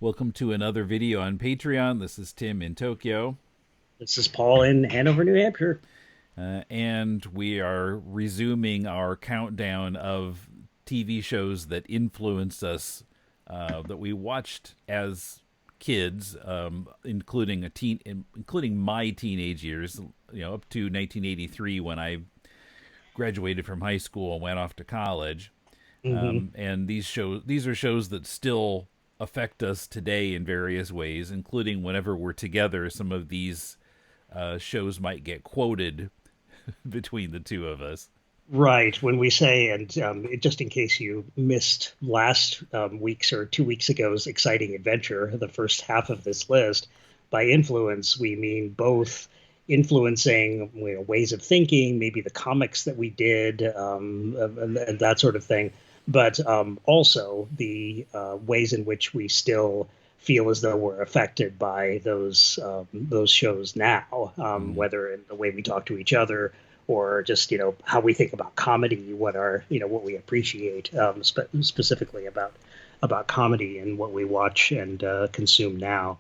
Welcome to another video on Patreon. This is Tim in Tokyo, This is Paul in Hanover, New Hampshire. and we are resuming our countdown of TV shows that influenced us, that we watched as kids, including my teenage years, up to 1983 when I graduated from high school and went off to college. Hmm. And these are shows that still affect us today in various ways, including whenever we're together. Some of these shows might get quoted between the two of us. Right. When we say, and just in case you missed last week's or 2 weeks ago's exciting adventure, the first half of this list, by influence, we mean both influencing ways of thinking, maybe the comics that we did, and that sort of thing, but also the ways in which we still feel as though we're affected by those shows now, Mm. whether in the way we talk to each other or just how we think about comedy, what we appreciate, specifically about comedy and what we watch and consume now.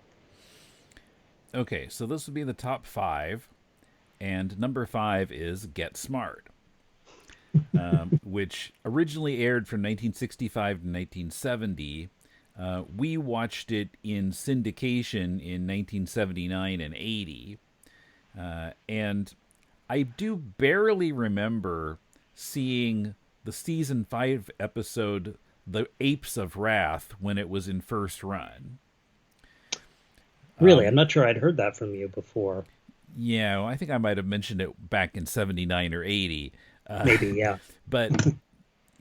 Okay, so this would be the top five, and number five is Get Smart, which originally aired from 1965 to 1970. We watched it in syndication in 1979 and 80. And I do barely remember seeing the season 5 episode, The Apes of Wrath, when it was in first run. Really, I'm not sure I'd heard that from you before. Yeah, I think I might have mentioned it back in 79 or 80. Maybe, yeah. But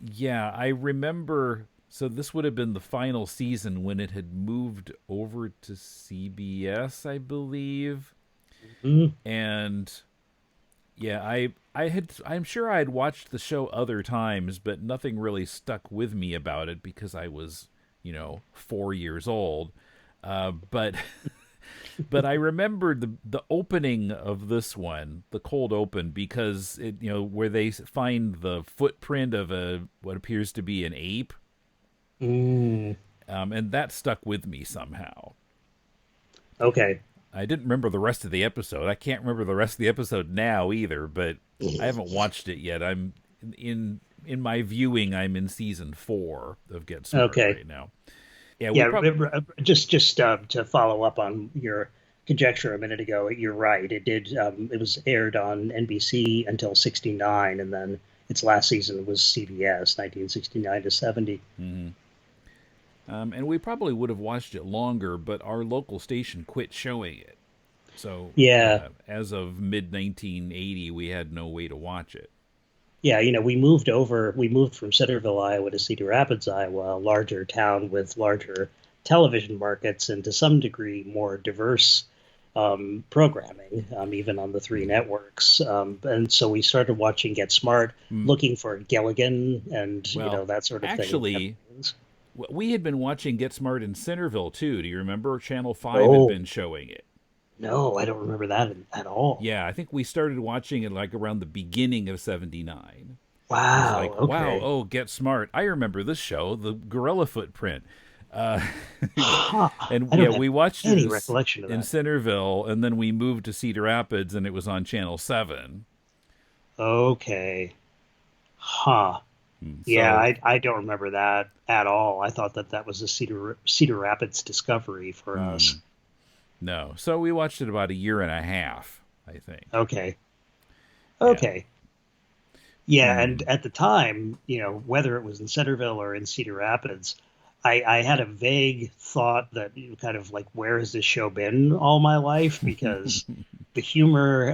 yeah, I remember. So this would have been the final season when it had moved over to CBS, I believe. Mhm. And yeah, I'm sure I had watched the show other times, but nothing really stuck with me about it because I was, 4 years old. But but I remembered the opening of this one, the cold open, because it where they find the footprint of a what appears to be an ape, Mm, and that stuck with me somehow. okay. I didn't remember the rest of the episode. I can't remember the rest of the episode now either, but I haven't watched it yet. I'm in my viewing. I'm in season 4 of Get Smart Okay. right now. Yeah, we Yeah, probably. just to follow up on your conjecture a minute ago, you're right. It was aired on NBC until '69, and then its last season was CBS, 1969 to '70. And we probably would have watched it longer, but our local station quit showing it. So, Yeah, as of mid 1980, we had no way to watch it. yeah. We moved from Centerville, Iowa to Cedar Rapids, Iowa, a larger town with larger television markets and to some degree more diverse programming, even on the three networks. And so we started watching Get Smart, Mm, looking for Gilligan and well, that sort of thing. actually, we had been watching Get Smart in Centerville too. Do you remember? Channel 5 had Oh, been showing it. no, I don't remember that at all. Yeah, I think we started watching it like around the beginning of 79. It was Wow. like, wow, Okay. oh, Get Smart. I remember this show, The Gorilla Footprint. Uh, Huh. and I yeah, don't have we watched it any recollection of in that. Centerville, and then we moved to Cedar Rapids, and it was on Channel 7. Okay. Huh. Yeah, So, I don't remember that at all. I thought that was a Cedar Rapids discovery for us. no. So we watched it about a year and a half, I think. Okay. Yeah. Okay. Yeah, and Hmm. at the time, whether it was in Centerville or in Cedar Rapids, I had a vague thought that kind of like, where has this show been all my life? Because the humor,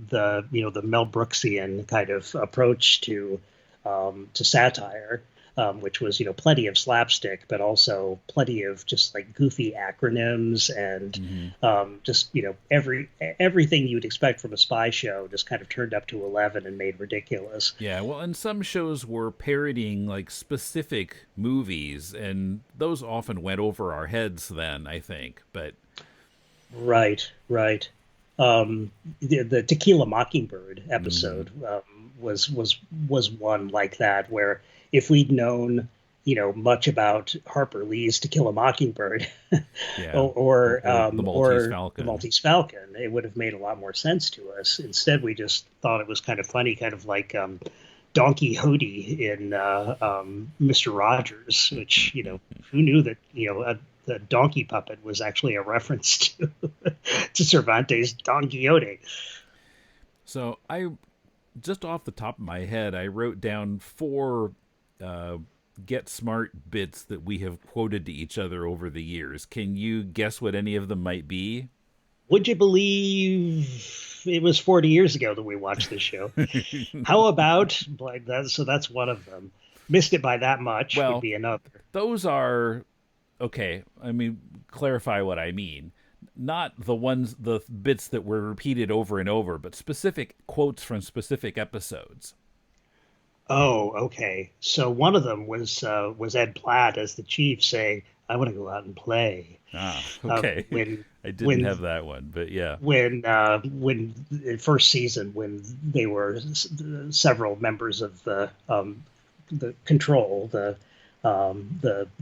the Mel Brooksian kind of approach to satire, which was plenty of slapstick, but also plenty of just like goofy acronyms and Hmm. just everything you'd expect from a spy show just kind of turned up to 11 and made ridiculous. Yeah, well, and some shows were parodying like specific movies, and those often went over our heads then, I think. But Right, right. The Tequila Mockingbird mm, episode was one like that, where if we'd known much about Harper Lee's To Kill a Mockingbird Yeah. The Maltese or The Falcon. Maltese Falcon. It would have made a lot more sense to us. Instead, we just thought it was kind of funny, kind of like Donkey Hody in Mr. Rogers, which, who knew that, the donkey puppet was actually a reference to Cervantes' Don Quixote. So I just off the top of my head, I wrote down four uh, get smart bits that we have quoted to each other over the years. Can you guess what any of them might be? Would you believe it was 40 years ago that we watched this show? How about like that? So that's one of them. Missed it by that much would Well, be another. those are okay. I mean, clarify what I mean. Not the bits that were repeated over and over, but specific quotes from specific episodes. Oh, okay. So one of them was Ed Platt as the chief saying, "I want to go out and play." Ah, Uh, okay. when I didn't have when that one, but yeah. when in first season when they were several members of the control the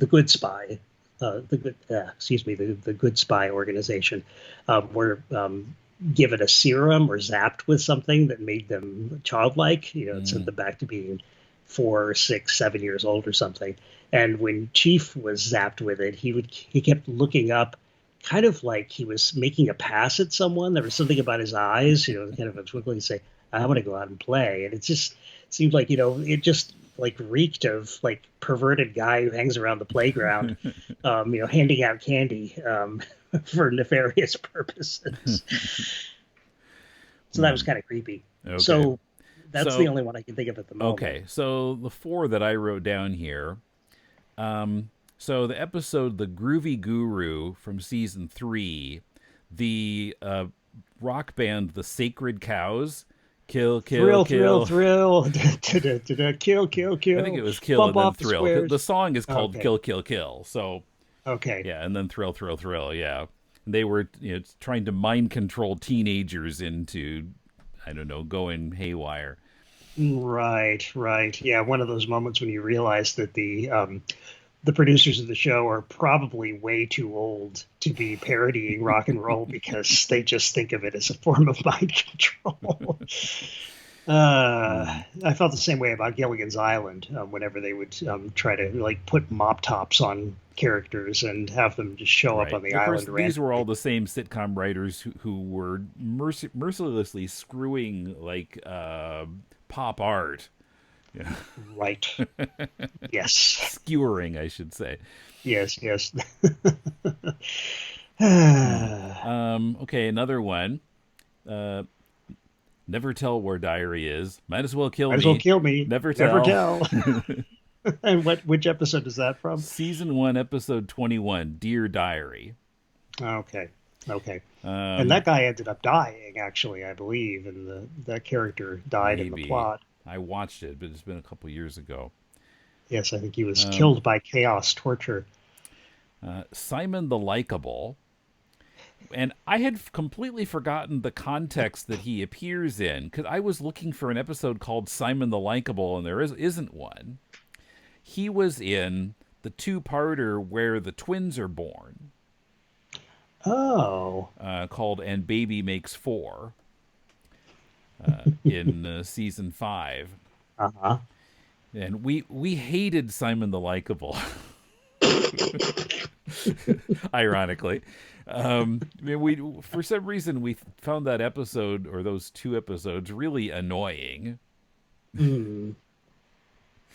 good spy the good excuse me the good spy organization were given a serum or zapped with something that made them childlike. It sent Mm, them back to being 4, 6, 7 years old or something. And when Chief was zapped with it, he kept looking up, kind of like he was making a pass at someone. There was something about his eyes, kind of a twinkle. He'd say, "I want to go out and play," and it just seemed like it just like reeked of like perverted guy who hangs around the playground, handing out candy for nefarious purposes. So that was mm, kind of creepy. okay. So that's the So only one I can think of at the moment. okay. So the four that I wrote down here. So the episode "The Groovy Guru" from season 3, the rock band "The Sacred Cows," kill, kill, Thrill, thrill, kill. thrill, da, kill, kill, I think it kill, was "Kill" bump and then off the "Thrill." The squares. song is called Okay, "Kill, Kill, Kill." So okay, yeah, and then "Thrill, Thrill, Thrill." Yeah, they were trying to mind control teenagers into, I don't know, going haywire. right, right. Yeah, one of those moments when you realize that the producers of the show are probably way too old to be parodying rock and roll because they just think of it as a form of mind control. Mm, I felt the same way about Gilligan's Island whenever they would try to like put mop tops on characters and have them just show up right. on the Of course, island these were all randomly. the same sitcom writers who were mercilessly screwing like pop art. Yeah. Right. Yes. Skewering, I should say. Yes. Yes. Hmm. Okay, another one. Uh, Never tell where diary is. Might as well kill Might as well me. kill me. Never Never tell. tell. And which episode is that from? Season 1, episode 21, Dear Diary. Okay. Okay. And Um, that guy ended up dying, actually, I believe, and that character died in the Maybe. plot. I watched it, but it's been a couple years ago. Yes, I think he was Um, killed by chaos torture. Simon the Likeable. And I had completely forgotten the context that he appears in because I was looking for an episode called Simon the Likeable, and there isn't one. He was in the two-parter where the twins are born, Oh. called "And Baby Makes Four" in season 5, Uh-huh. and we hated Simon the Likeable. Ironically, I mean, we for some reason we found that episode or those two episodes really annoying. Hmm.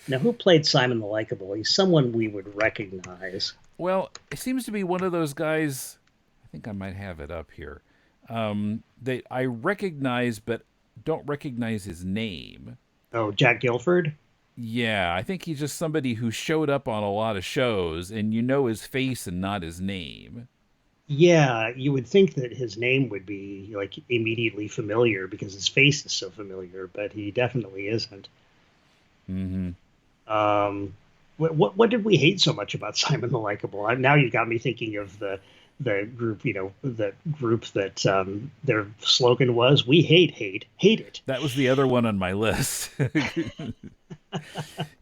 Now, who played Simon the Likable? He's someone we would recognize. Well, it seems to be one of those guys. I think I might have it up here. That I recognize, but don't recognize his name. Oh, Jack Gilford? Yeah, I think he's just somebody who showed up on a lot of shows, and you know his face and not his name. Yeah, you would think that his name would be like immediately familiar because his face is so familiar, but he definitely isn't. Mm-hmm. Um, what did we hate so much about Simon the Likable? Now you got me thinking of the group, the group that their slogan was "We hate hate hate it." That was the other one on my list.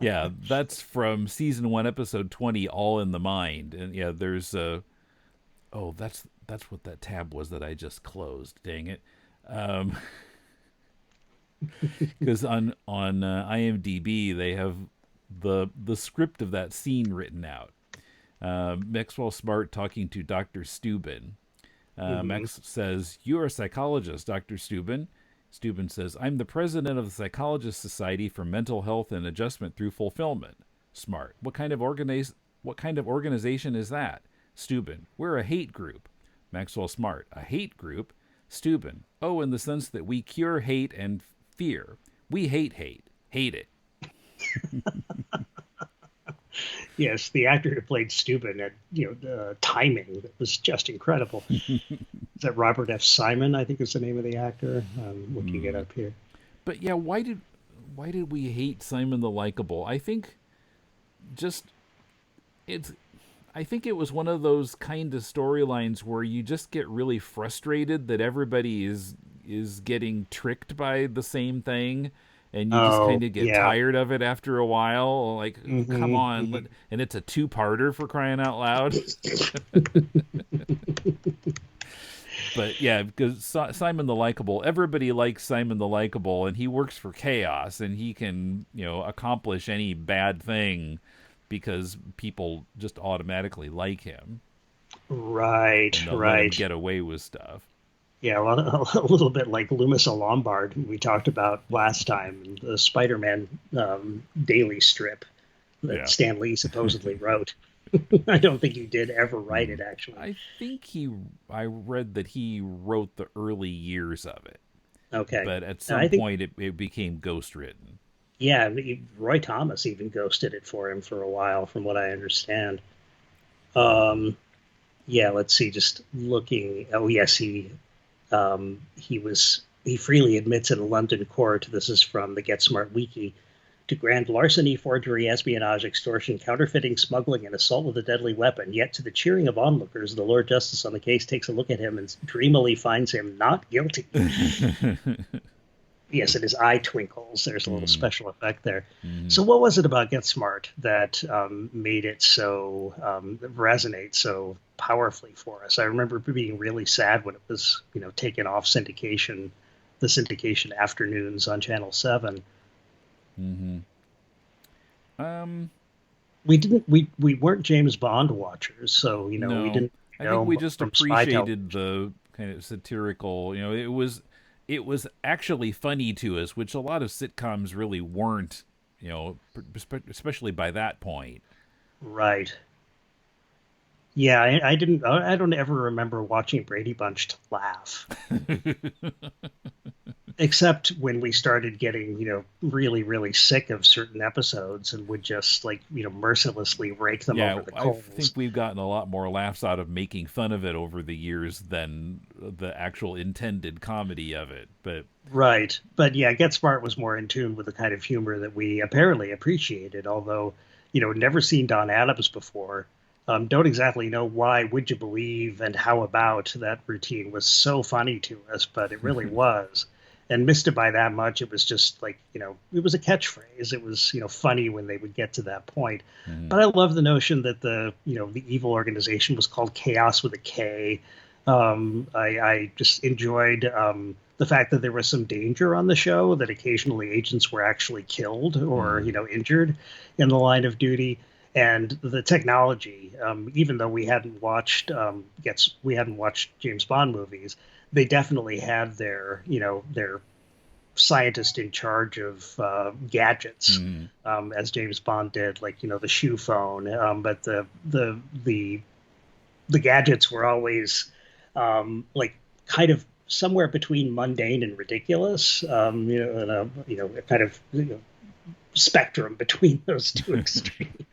Yeah, that's from season 1, episode 20, All in the Mind. And yeah, there's oh, that's what that tab was that I just closed. Dang it. Because IMDb they have the script of that scene written out. Maxwell Smart talking to Dr. Steuben. Hmm. Max says, "You're a psychologist, Dr. Steuben." Steuben says, "I'm the president of the Psychologist Society for Mental Health and Adjustment Through Fulfillment." Smart. What kind of organization is that? Steuben. "We're a hate group." Maxwell Smart. "A hate group?" Steuben. "Oh, in the sense that we cure hate and fear. We hate hate. Hate it." Yes, the actor who played Steuben had, timing that was just incredible. Is that Robert F. Simon? I think is the name of the actor. I'm looking it Hmm. up here. But yeah, why did we hate Simon the Likable? I think just it's I think it was one of those kind of storylines where you just get really frustrated that everybody is getting tricked by the same thing, and you just kind Oh, of get yeah. tired of it after a while. Like, come Hmm. on, Hmm. and it's a two-parter for crying out loud. But yeah, because Simon the Likable, everybody likes Simon the Likable, and he works for Chaos, and he can accomplish any bad thing because people just automatically like him, Right, and they'll let him right. get away with stuff. Yeah, well, a little bit like Loomis a Lombard, who we talked about last time, the Spider-Man daily strip that Yeah. Stan Lee supposedly wrote. I don't think he did ever write Hmm. it, actually. I think I read that he wrote the early years of it, Okay. but at I some think, point it became ghost written. yeah, Roy Thomas even ghosted it for him for a while, from what I understand. Um, yeah, let's see, just looking. Oh, yes, he freely admits in a London court, this is from the Get Smart Wiki, to grand larceny, forgery, espionage, extortion, counterfeiting, smuggling, and assault with a deadly weapon. Yet, to the cheering of onlookers, the Lord Justice on the case takes a look at him and dreamily finds him not guilty. Yes, and his eye twinkles. There's a little Hmm. special effect there. Hmm. So, what was it about Get Smart that made it so resonate so powerfully for us? I remember being really sad when it was, taken off syndication, the syndication afternoons on Channel Seven. Hmm. Um. We weren't James Bond watchers, so we No, didn't I think we know just from spy appreciated television. the kind of satirical. It was actually funny to us, which a lot of sitcoms really weren't. Especially by that point. Right. Yeah, I didn't. I don't ever remember watching Brady Bunch to laugh, except when we started getting, really, really sick of certain episodes and would just like, mercilessly rake them Yeah, over the I think coals. we've gotten a lot more laughs out of making fun of it over the years than the actual intended comedy of it. But Right. But yeah, Get Smart was more in tune with the kind of humor that we apparently appreciated, although, never seen Don Adams before. Don't exactly know why Would You Believe and How About that routine was so funny to us, but it really was. And missed it by that much. It was just like, it was a catchphrase. It was, funny when they would get to that point. mhm. But I love the notion that the evil organization was called Chaos with a K. I just enjoyed the fact that there was some danger on the show, that occasionally agents were actually killed or Hmm. injured in the line of duty, and the technology. Even though we hadn't watched James Bond movies, they definitely had their scientist in charge of gadgets, Hmm. as James Bond did, like the shoe phone. But the gadgets were always like kind of somewhere between mundane and ridiculous, and a kind of spectrum between those two extremes.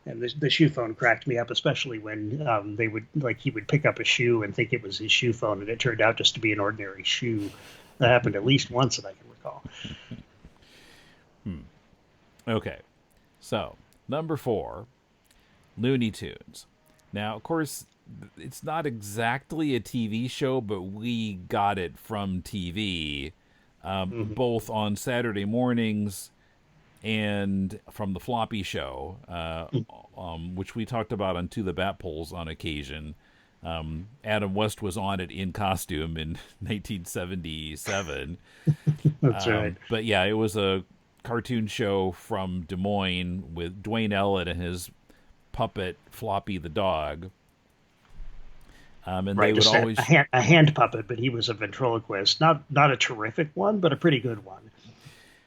And the shoe phone cracked me up, especially when he would pick up a shoe and think it was his shoe phone, and it turned out just to be an ordinary shoe. That happened at least once that I can recall. Hmm. Okay. So, number 4, Looney Tunes. Now, of course, it's not exactly a TV show, but we got it from TV, Mm-hmm. both on Saturday mornings and from the Floppy Show, which we talked about on To the Bat Poles on occasion. Adam West was on it in costume in 1977. That's right. But yeah, it was a cartoon show from Des Moines with Dwayne Ellett and his puppet Floppy the dog. And they Right, would just always, a hand puppet, but he was a ventriloquist. Not a terrific one, but a pretty good one.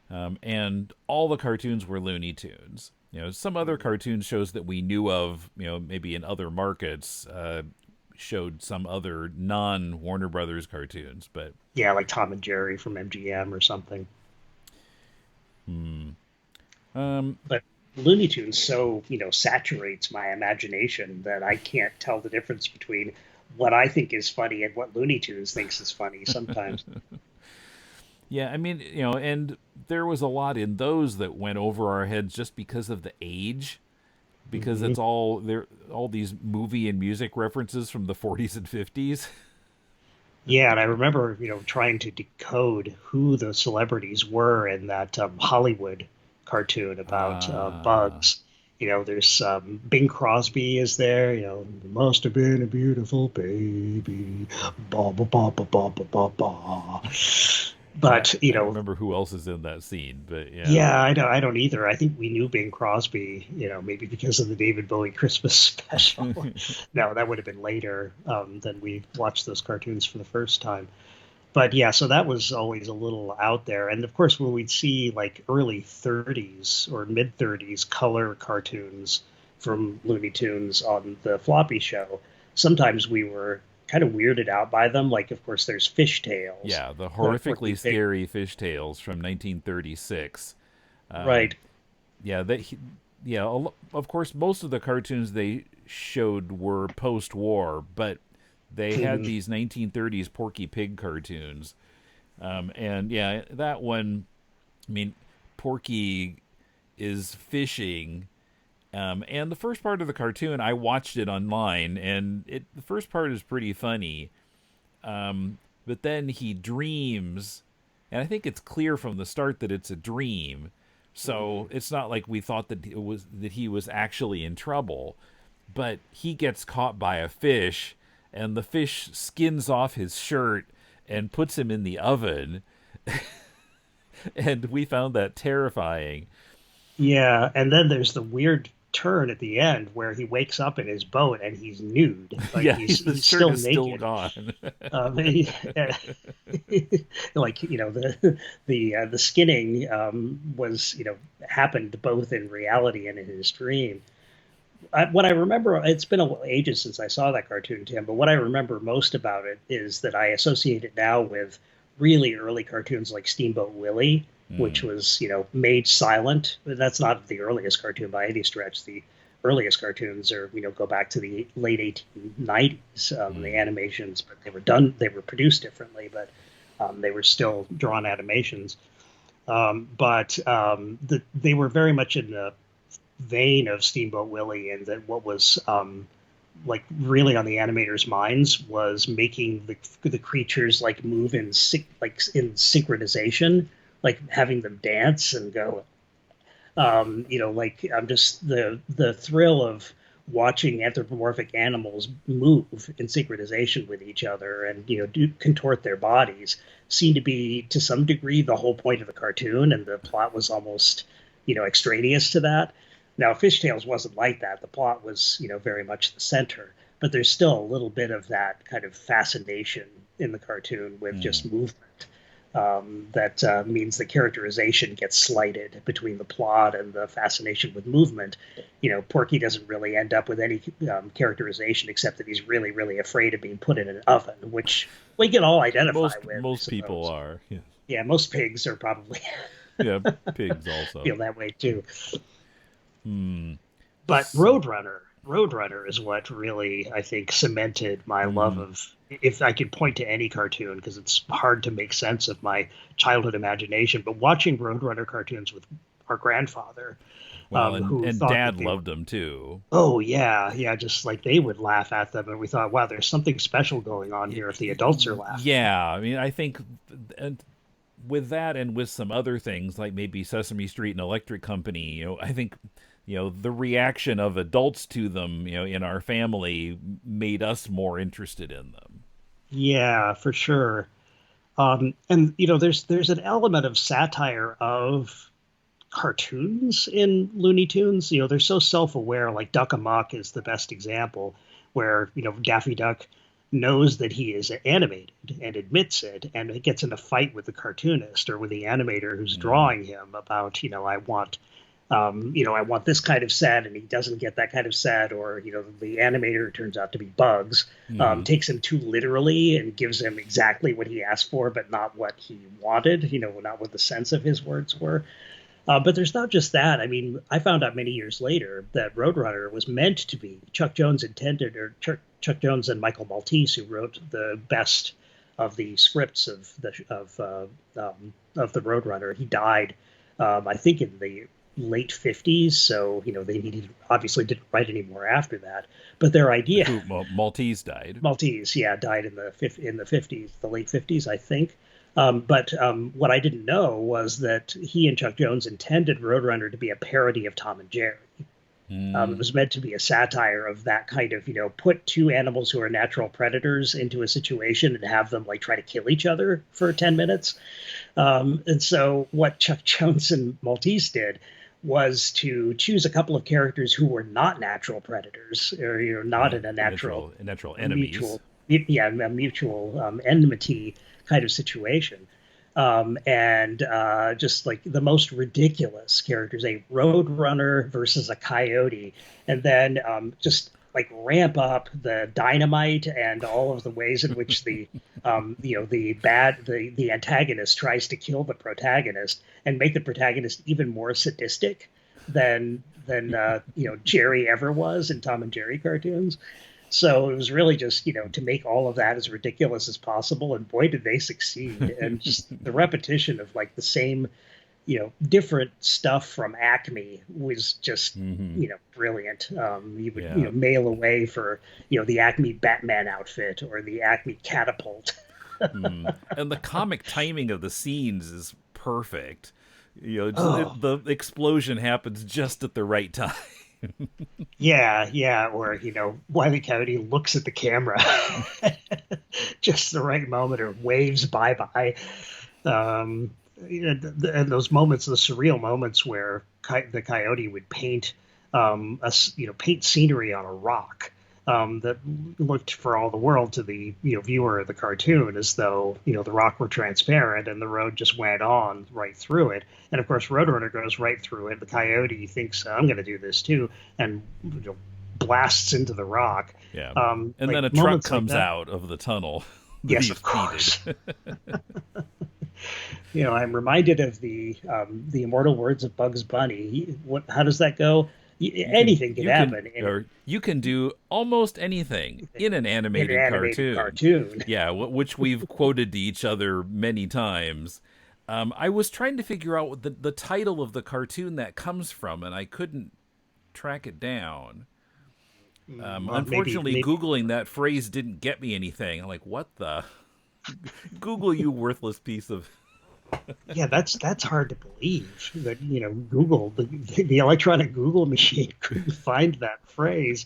and all the cartoons were Looney Tunes. Some other cartoon shows that we knew of, maybe in other markets, showed some other non Warner Brothers cartoons, but Yeah, like Tom and Jerry from MGM or something. um, But Looney Tunes so, saturates my imagination that I can't tell the difference between what I think is funny and what Looney Tunes thinks is funny sometimes. yeah, I mean, and there was a lot in those that went over our heads just because of the age, because Hmm. it's all these movie and music references from the 40s and 50s. Yeah, and I remember, trying to decode who the celebrities were in that Hollywood cartoon about Ah, bugs. There's Bing Crosby is there. Must have been a beautiful baby. Ba ba ba ba ba ba ba ba. yeah, But I don't remember who else is in that scene, but yeah. yeah, I don't either. I think we knew Bing Crosby, maybe because of the David Bowie Christmas special. No, that would have been later than we watched those cartoons for the first time. But yeah, so that was always a little out there. And of course, when we'd see like early 30s or mid 30s color cartoons from Looney Tunes on the Floppy Show, sometimes we were kind of weirded out by them. Like, of course, there's Fish Tales, Yeah, the Porky horrifically Pig. scary Fish Tales from 1936. Um, Right. yeah, yeah, of course, most of the cartoons they showed were post-war, but they had Mhm. these 1930s Porky Pig cartoons. And yeah, that one, I mean, Porky is fishing. And the first part of the cartoon, I watched it online, and the first part is pretty funny. But then he dreams, and I think it's clear from the start that it's a dream. So it's not like we thought that he was actually in trouble, but he gets caught by a fish, and the fish skins off his shirt and puts him in the oven, and we found that terrifying. Yeah, and then there's the weird turn at the end where he wakes up in his boat and he's nude, like Yeah, he's the he's shirt still is still naked. gone. He, like the skinning was happened both in reality and in his dream. What I remember, it's been ages since I saw that cartoon, Tim, but what I remember most about it is that I associate it now with really early cartoons like Steamboat Willie, which Hmm. was, made silent. That's not the earliest cartoon by any stretch. The earliest cartoons are, go back to the late 1890s, the Hmm. animations, but they were produced differently, but they were still drawn animations. But they were very much in the vein of Steamboat Willie, and that what was like really on the animators' minds was making the creatures like move like in synchronization, like having them dance and go. Like I'm just the thrill of watching anthropomorphic animals move in synchronization with each other and contort their bodies seemed to be to some degree the whole point of the cartoon, and the plot was almost extraneous to that. Now, Fishtails wasn't like that. The plot was, very much the center, but there's still a little bit of that kind of fascination in the cartoon with Hmm. just movement. That means the characterization gets slighted between the plot and the fascination with movement. Porky doesn't really end up with any characterization except that he's really, really afraid of being put in an oven, which we can all identify with, I Most people suppose. are. Yeah. Yeah, most pigs are probably Yeah, pigs also. feel that way too. Hmm. But So, Roadrunner is what really I think cemented my love hmm. of. If I could point to any cartoon, because it's hard to make sense of my childhood imagination, but watching Roadrunner cartoons with our grandfather, Well, who and thought that Dad they were, loved them too. oh yeah, yeah, just like they would laugh at them, and we thought, wow, there's something special going on here if the adults are laughing. Yeah, I mean, I think, and with that and with some other things like maybe Sesame Street and Electric Company, I think the reaction of adults to them, in our family made us more interested in them. Yeah, for sure. And there's an element of satire of cartoons in Looney Tunes. They're so self-aware. Like Duck Amuck is the best example, where Daffy Duck knows that he is animated and admits it, and it gets in a fight with the cartoonist or with the animator who's Mm. drawing him about, I want this kind of set, and he doesn't get that kind of set, or the animator turns out to be Bugs, Mm-hmm. takes him too literally and gives him exactly what he asked for, but not what he wanted, not what the sense of his words were. But there's not just that. I mean, I found out many years later that Roadrunner was meant to be Chuck Jones intended, or Chuck Jones and Michael Maltese, who wrote the best of the scripts of the Roadrunner. He died, I think, in the late 50s. So he obviously didn't write anymore after that. But their idea, Who Maltese died. Maltese, yeah, died in the 50s, the late 50s, I think. But what I didn't know was that he and Chuck Jones intended Roadrunner to be a parody of Tom and Jerry. It Mm. was meant to be a satire of that kind of, put two animals who are natural predators into a situation and have them like try to kill each other for 10 minutes. And so what Chuck Jones and Maltese did was to choose a couple of characters who were not natural predators, or not Right. in a natural Natural a enemies. mutual yeah a mutual enmity kind of situation, and just like the most ridiculous characters, a road runner versus a coyote, and then just like ramp up the dynamite and all of the ways in which the antagonist tries to kill the protagonist and make the protagonist even more sadistic than Jerry ever was in Tom and Jerry cartoons. So it was really just, to make all of that as ridiculous as possible. And boy, did they succeed. And just the repetition of like the same, different stuff from Acme was just, Mm-hmm. brilliant. You would, Yeah. mail away for, the Acme Batman outfit or the Acme catapult. Mm. And the comic timing of the scenes is perfect. Oh, The explosion happens just at the right time. yeah, yeah. Or, Wile E. Coyote looks at the camera just the right moment or waves bye bye. Um, and those moments, the surreal moments where the coyote would paint, paint scenery on a rock, that looked for all the world to the viewer of the cartoon as though the rock were transparent and the road just went on right through it. And of course, Roadrunner goes right through it. The coyote thinks I'm going to do this too, and blasts into the rock. Yeah. And then Like a truck moments like comes that. out of the tunnel that Yes, he's of painted. course. I'm reminded of the immortal words of Bugs Bunny. How does that go? Anything can happen You can do almost anything in an in an animated animated cartoon. cartoon. Yeah, which we've quoted to each other many times. I was trying to figure out what the title of the cartoon that comes from, and I couldn't track it down. Well, Unfortunately, maybe Googling that phrase didn't get me anything. I'm like, what the? Google, you worthless piece of. yeah, that's hard to believe that Google the electronic Google machine couldn't find that phrase.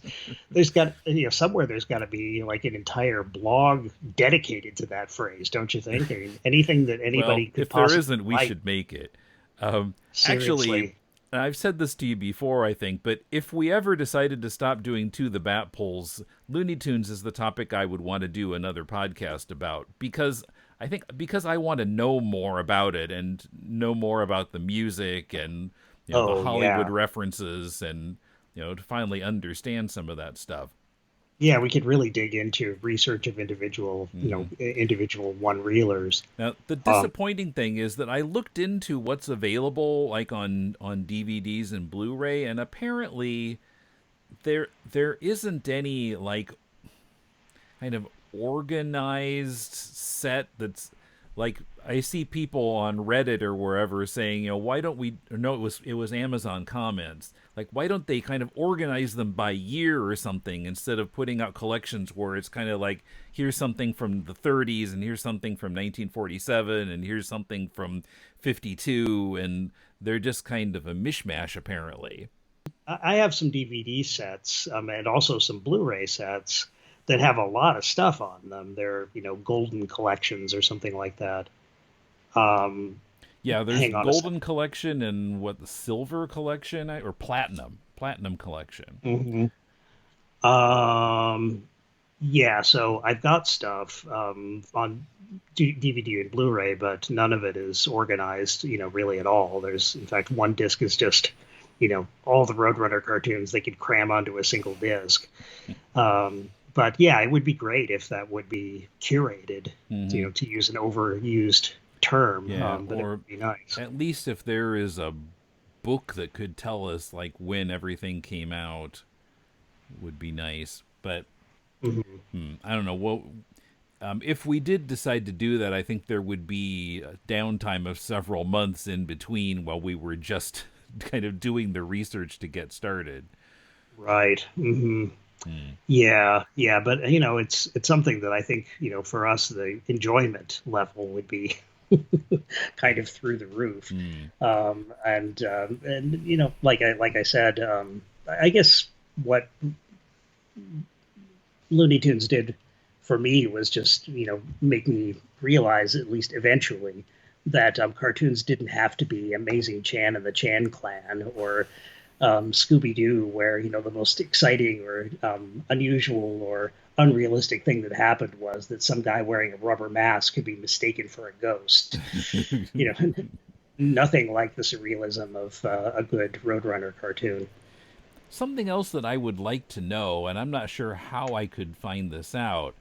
There's got somewhere there's got to be like an entire blog dedicated to that phrase, don't you think? I mean, anything that Well, anybody could if there possibly isn't, we write. should make it. Actually, Seriously. I've said this to you before, I think, but if we ever decided to stop doing To the Bat polls, Looney Tunes is the topic I would want to do another podcast about because I want to know more about it and know more about the music and the Oh Hollywood yeah. references and to finally understand some of that stuff. Yeah, we could really dig into research of Hmm. individual one-reelers. Now, the Um, disappointing thing is that I looked into what's available like on DVDs and Blu-ray, and apparently there isn't any like kind of organized set that's like I see people on Reddit or wherever saying, why don't we? Or no, it was Amazon comments. Like, why don't they kind of organize them by year or something instead of putting out collections where it's kind of like, here's something from the 30s and here's something from 1947 and here's something from 52, and they're just kind of a mishmash apparently. I have some DVD sets and also some Blu-ray sets that have a lot of stuff on them. They're, golden collections or something like that. Um, Yeah, there's Hang on a golden second. collection and what, the silver collection, or platinum collection. Hmm. Um, yeah, so I've got stuff on DVD and Blu-ray, but none of it is organized, really at all. There's, in fact, one disc is just, all the Roadrunner cartoons they could cram onto a single disc. But yeah, it would be great if that would be curated, Hmm. to use an overused term, Yeah, but it or would be nice. at least if there is a book that could tell us like when everything came out, would be nice. But Hmm. I don't know what. If we did decide to do that, I think there would be a downtime of several months in between while we were just kind of doing the research to get started. Right. Hmm. Hmm. Yeah, yeah, but it's something that I think, for us the enjoyment level would be kind of through the roof. Hmm. And like I said, I guess what Looney Tunes did for me was just make me realize, at least eventually, that cartoons didn't have to be Amazing Chan and the Chan Clan, or Scooby Doo, where the most exciting or unusual or unrealistic thing that happened was that some guy wearing a rubber mask could be mistaken for a ghost. You know, Nothing like the surrealism of a good Roadrunner cartoon. Something else that I would like to know, and I'm not sure how I could find this out,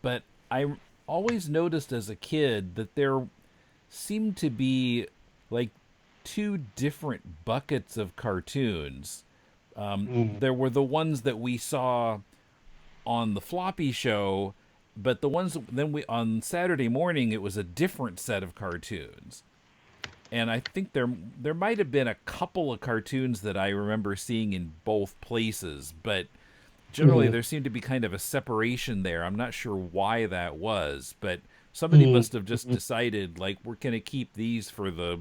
but I always noticed as a kid that there seemed to be like two different buckets of cartoons. Mm. There were the ones that we saw on the floppy show, but the ones then we on Saturday morning it was a different set of cartoons. And I think there might have been a couple of cartoons that I remember seeing in both places, but generally Mm. there seemed to be kind of a separation there. I'm not sure why that was, but somebody Mm. must have just Mm. decided like we're going to keep these for the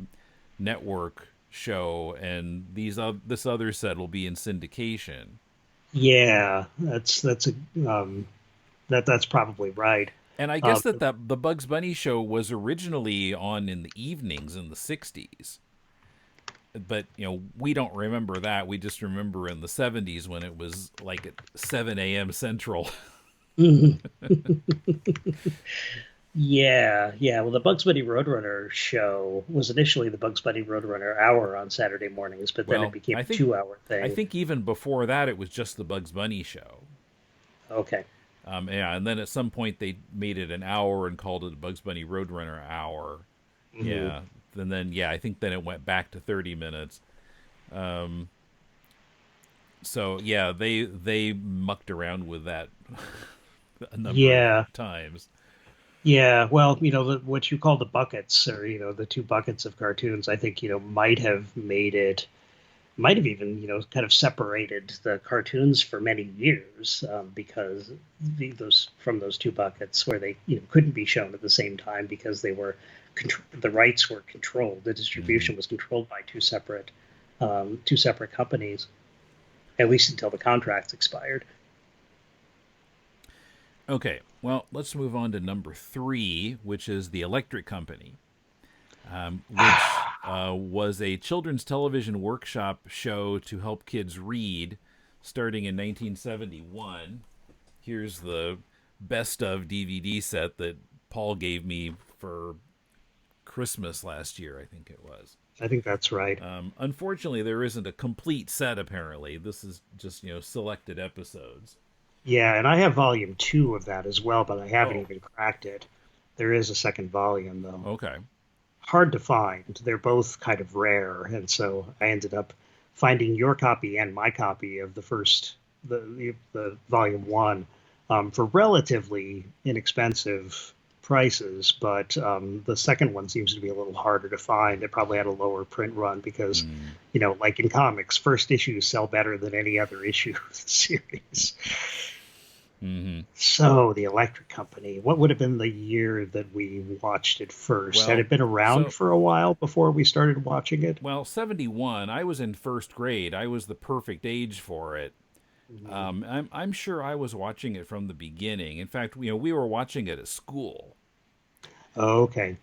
network show and this other set will be in syndication. Yeah, that's probably right. And I guess Um, that the Bugs Bunny show was originally on in the evenings in the 60s. But, we don't remember that. We just remember in the 70s when it was like at 7 a.m. Central. Yeah, yeah. Well, the Bugs Bunny Roadrunner show was initially the Bugs Bunny Roadrunner hour on Saturday mornings, but then it Well, became I a think 2 hour I thing. think even before that it was just the Bugs Bunny show. Okay. Yeah, and then at some point they made it an hour and called it Bugs Bunny Roadrunner hour. Hmm. Yeah, and then yeah, I think then it went back to 30 minutes. Um, so yeah, they mucked around with that a number of Yeah, times. yeah. Well, what you call the buckets, or the two buckets of cartoons, I think might have even kind of separated the cartoons for many years, because those two buckets where they couldn't be shown at the same time because the rights were controlled, the Hmm. distribution was controlled by two separate companies, at least until the contracts expired. Okay, well, let's move on to number three, which is the Electric Company, which was a children's television workshop show to help kids read, starting in 1971. Here's the best of DVD set that Paul gave me for Christmas last year, I think it was. I think that's right. Unfortunately, there isn't a complete set. Apparently, this is just selected episodes. Yeah, and I have volume two of that as well, but I haven't Oh, even cracked it. There is a second volume, though. okay. Hard to find. They're both kind of rare, and so I ended up finding your copy and my copy of the volume one, for relatively inexpensive prices, but the second one seems to be a little harder to find. It probably had a lower print run because, Mm. like in comics, first issues sell better than any other issue of the series. Hmm. So, the Electric Company, what would have been the year that we watched it first? Had Well, it been around so for a while before we started watching it? well, 71. I was in first grade. I was the perfect age for it. Mhm. I'm sure I was watching it from the beginning. In fact, we were watching it at school. Okay.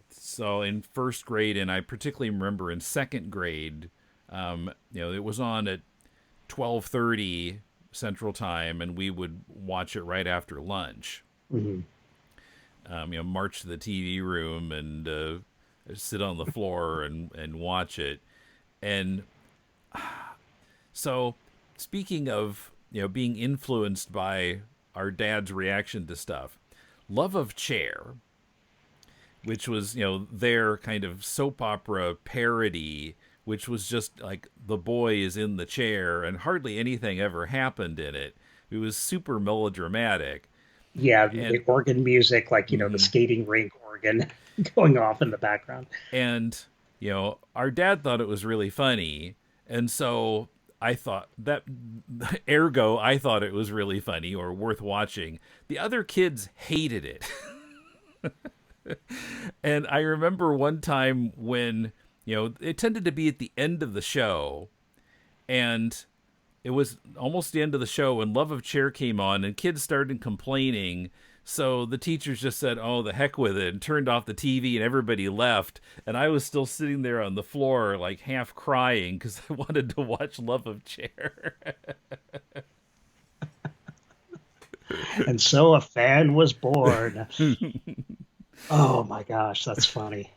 So in first grade, and I particularly remember in second grade, it was on at 12:30 Central Time, and we would watch it right after lunch. Mhm. March to the TV room and sit on the floor and watch it. And so, speaking of being influenced by our dad's reaction to stuff, Love of Chair, which was their kind of soap opera parody, which was just like the boy is in the chair and hardly anything ever happened in it. It was super melodramatic. Yeah, the And organ music, like, the mhm. skating rink organ going off in the background. And our dad thought it was really funny, and so I thought that ergo I thought it was really funny or worth watching. The other kids hated it. And I remember one time when it tended to be at the end of the show, and it was almost the end of the show when Love of Chair came on and kids started complaining. So the teachers just said, "Oh, the heck with it," and turned off the TV, and everybody left. And I was still sitting there on the floor, like half crying because I wanted to watch Love of Chair. And so a fan was born. Oh my gosh, that's funny.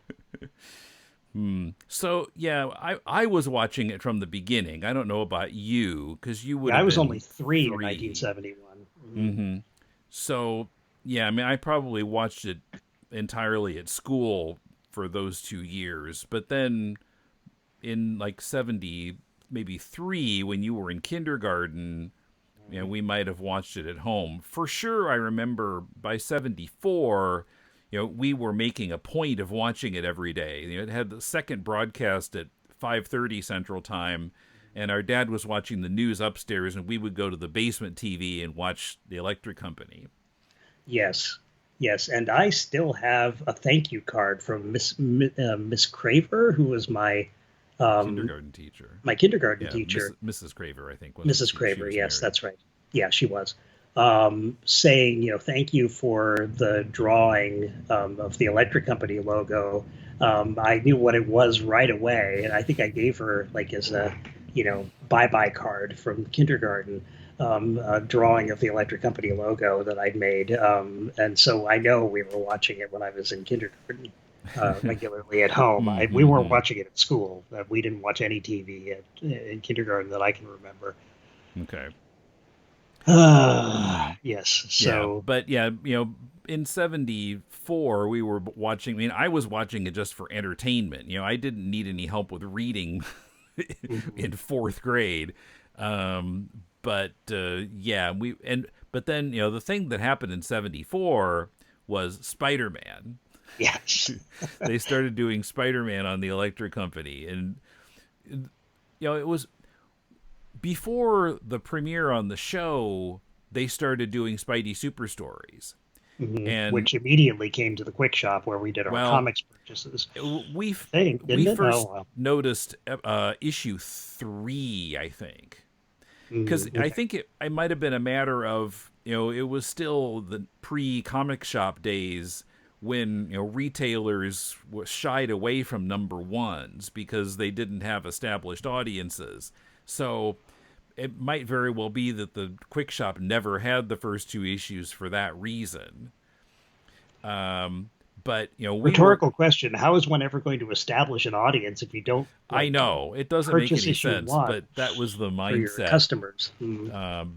So yeah, I was watching it from the beginning. I don't know about you because you would Yeah, I have was only been 3 in three. 1971. Mm-hmm. So yeah, I mean, I probably watched it entirely at school for those 2 years, but then in like 70, maybe three, when you were in kindergarten, we might have watched it at home. For sure, I remember by 74, we were making a point of watching it every day. It had the second broadcast at 5:30 Central Time, and our dad was watching the news upstairs, and we would go to the basement TV and watch the Electric Company. Yes, yes, and I still have a thank you card from Miss Craver, who was Your um, kindergarten teacher. my kindergarten Yeah, teacher. Mrs. Craver, I think, wasn't Mrs. she? She Craver, was yes, married. that's right. Yeah, she was. Saying, thank you for the drawing of the Electric Company logo. I knew what it was right away, and I think I gave her, like, as a, bye-bye card from kindergarten, a drawing of the Electric Company logo that I'd made. And so I know we were watching it when I was in kindergarten. Regularly at home. We weren't Mm-hmm. watching it at school. We didn't watch any TV in kindergarten that I can remember. Okay. Yes. Yeah, So, but yeah, in 74 we were watching. I mean, I was watching it just for entertainment. I didn't need any help with reading mhm. in fourth grade. Um, but yeah, but then the thing that happened in 74 was Spider-Man. Yes. They started doing Spider-Man on the Electric Company, and it was before the premiere on the show. They started doing Spidey Super Stories, and Which immediately came to the quick shop where we did our well, comics purchases. we I think, we didn't it? Oh, first well. noticed issue 3, I think, because I Okay. think it might have been a matter of it was still the pre-comic shop days when retailers shied away from number ones because they didn't have established audiences. So it might very well be that the quick shop never had the first two issues for that reason. But we were. Rhetorical question. How is one ever going to establish an audience if you don't, I like, know it doesn't make purchase any issue sense, one but that was the for your mindset customers?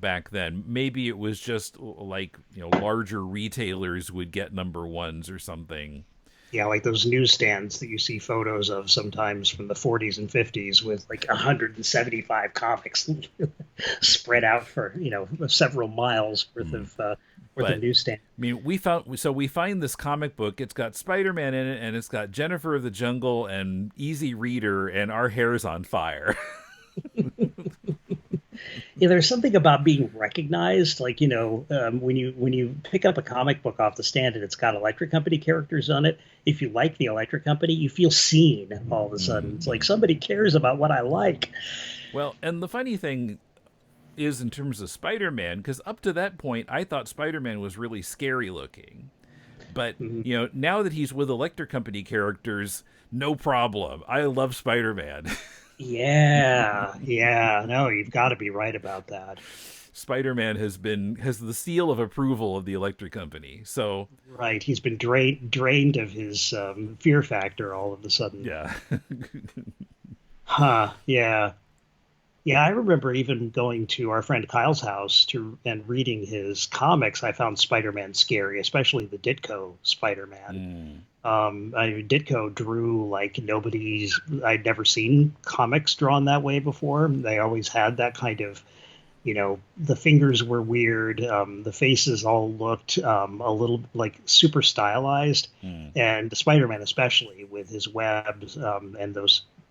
back then. Maybe it was just like larger retailers would get number ones or something. Yeah, like those newsstands that you see photos of sometimes from the 40s and 50s with like 175 comics spread out for several miles worth of or the But newsstand. I mean, we find this comic book. It's got Spider-Man in it, and it's got Jennifer of the Jungle and Easy Reader, and our hair's on fire. Yeah, there's something about being recognized. Like, when you pick up a comic book off the stand and it's got Electric Company characters on it, if you like the Electric Company, you feel seen all of a sudden. It's like somebody cares about what I like. Well, and the funny thing is, in terms of Spider-Man, because up to that point, I thought Spider-Man was really scary looking. But Mhm. now that he's with Electric Company characters, no problem. I love Spider-Man. Yeah, yeah. No, you've got to be right about that. Spider-Man has the seal of approval of the Electric Company. So Right. He's been drained of his fear factor all of a sudden. yeah. Huh. Yeah. Yeah, I remember even going to our friend Kyle's house to and reading his comics. I found Spider-Man scary, especially the Ditko Spider-Man. Mm. Ditko drew like nobody's. I'd never seen comics drawn that way before. They always had that kind of, the fingers were weird. The faces all looked a little like super stylized, Mm. and Spider-Man especially with his webs and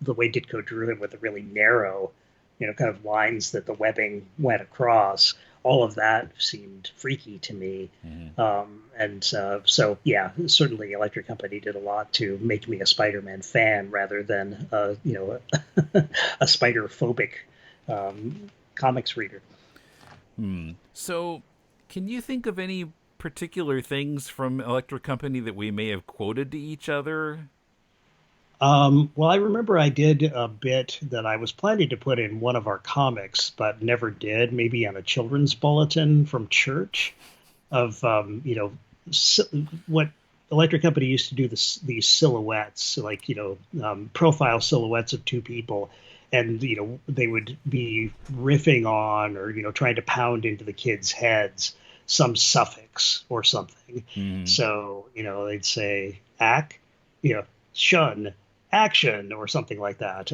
the way Ditko drew him with the really narrow, kind of lines that the webbing went across. All of that seemed freaky to me. Mm. So yeah, certainly Electric Company did a lot to make me a Spider-Man fan rather than a spider-phobic comics reader. So, can you think of any particular things from Electric Company that we may have quoted to each other? Well, I remember I did a bit that I was planning to put in one of our comics, but never did. Maybe on a children's bulletin from church of what Electric Company used to do these silhouettes, like profile silhouettes of two people, and they would be riffing on or trying to pound into the kids' heads some suffix or something. Mm. So they'd say ack, shun, action, or something like that.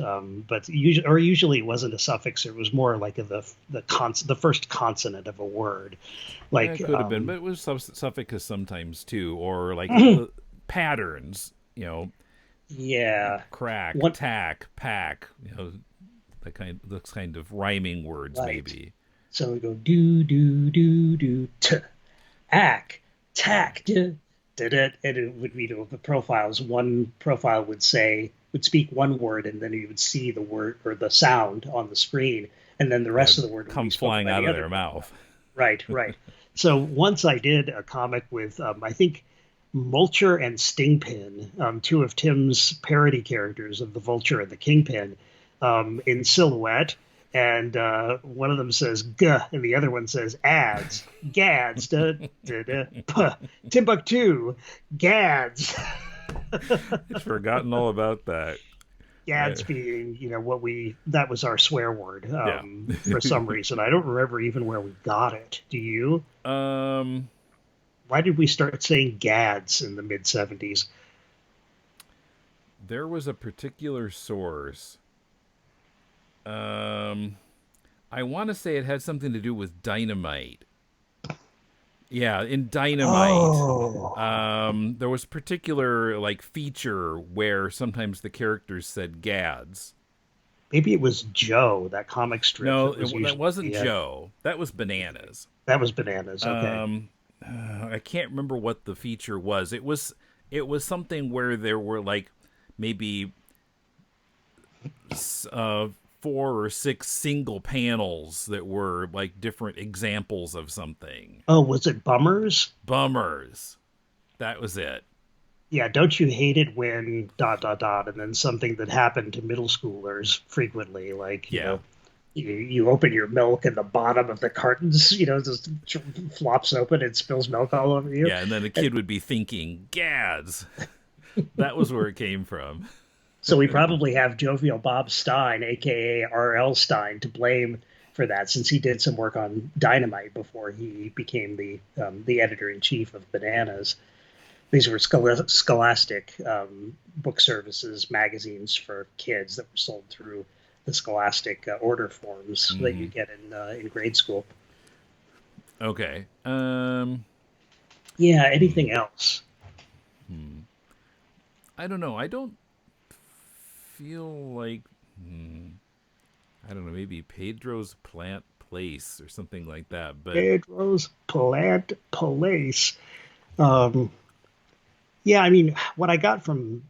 But usually it wasn't a suffix. It was more like the first consonant of a word. Yeah, Like it could have been, but it was suffix sometimes too, or like patterns. yeah, Crack, one tack, pack. Those kind of rhyming words, right. maybe. So we go do do do do t ack tack da, da, da, and it would be the profiles. One profile would speak one word, and then you would see the word or the sound on the screen, and then the Yeah, rest of the word would be come spoken flying by out the of other their profile. mouth. Right, right. So once I did a comic with, I think, Mulcher and Stingpin, two of Tim's parody characters of the Vulture and the Kingpin, in silhouette. And one of them says "guh" and the other one says "ads, gads, da da da, puh, Timbuktu, gads." I'd forgotten all about that. I, Gads being, that was our swear word yeah. for some reason. I don't remember even where we got it. Do you? um, Why did we start saying gads in the mid 70s? there was a particular source. Um, I want to say it had something to do with dynamite. Yeah, in Dynamite, Oh, there was a particular like feature where sometimes the characters said "gads." maybe it was Joe, that comic strip No, that was that usually wasn't Joe. That was Bananas. that was Bananas. Okay. I can't remember what the feature was. It was something where there were like maybe 4 or 6 single panels that were like different examples of something. Oh, was it Bummers? Bummers. That was it. Yeah, don't you hate it when dot dot dot and then something that happened to middle schoolers frequently, like, Yeah. you open your milk and the bottom of the cartons, just flops open and spills milk all over you. Yeah, and then the kid would be thinking, "Gads." That was where it came from. So we probably have Jovial Bob Stein, aka R.L. Stein, to blame for that, since he did some work on Dynamite before he became the editor in chief of Bananas. These were Scholastic book services magazines for kids that were sold through the Scholastic order forms that you get in grade school. Okay. Yeah, Hmm. anything else? Hmm. I don't know. I don't feel like. Hmm, I don't know. Maybe Pedro's Plant Place or something like that. But Pedro's Plant Place. Um, yeah, I mean, what I got from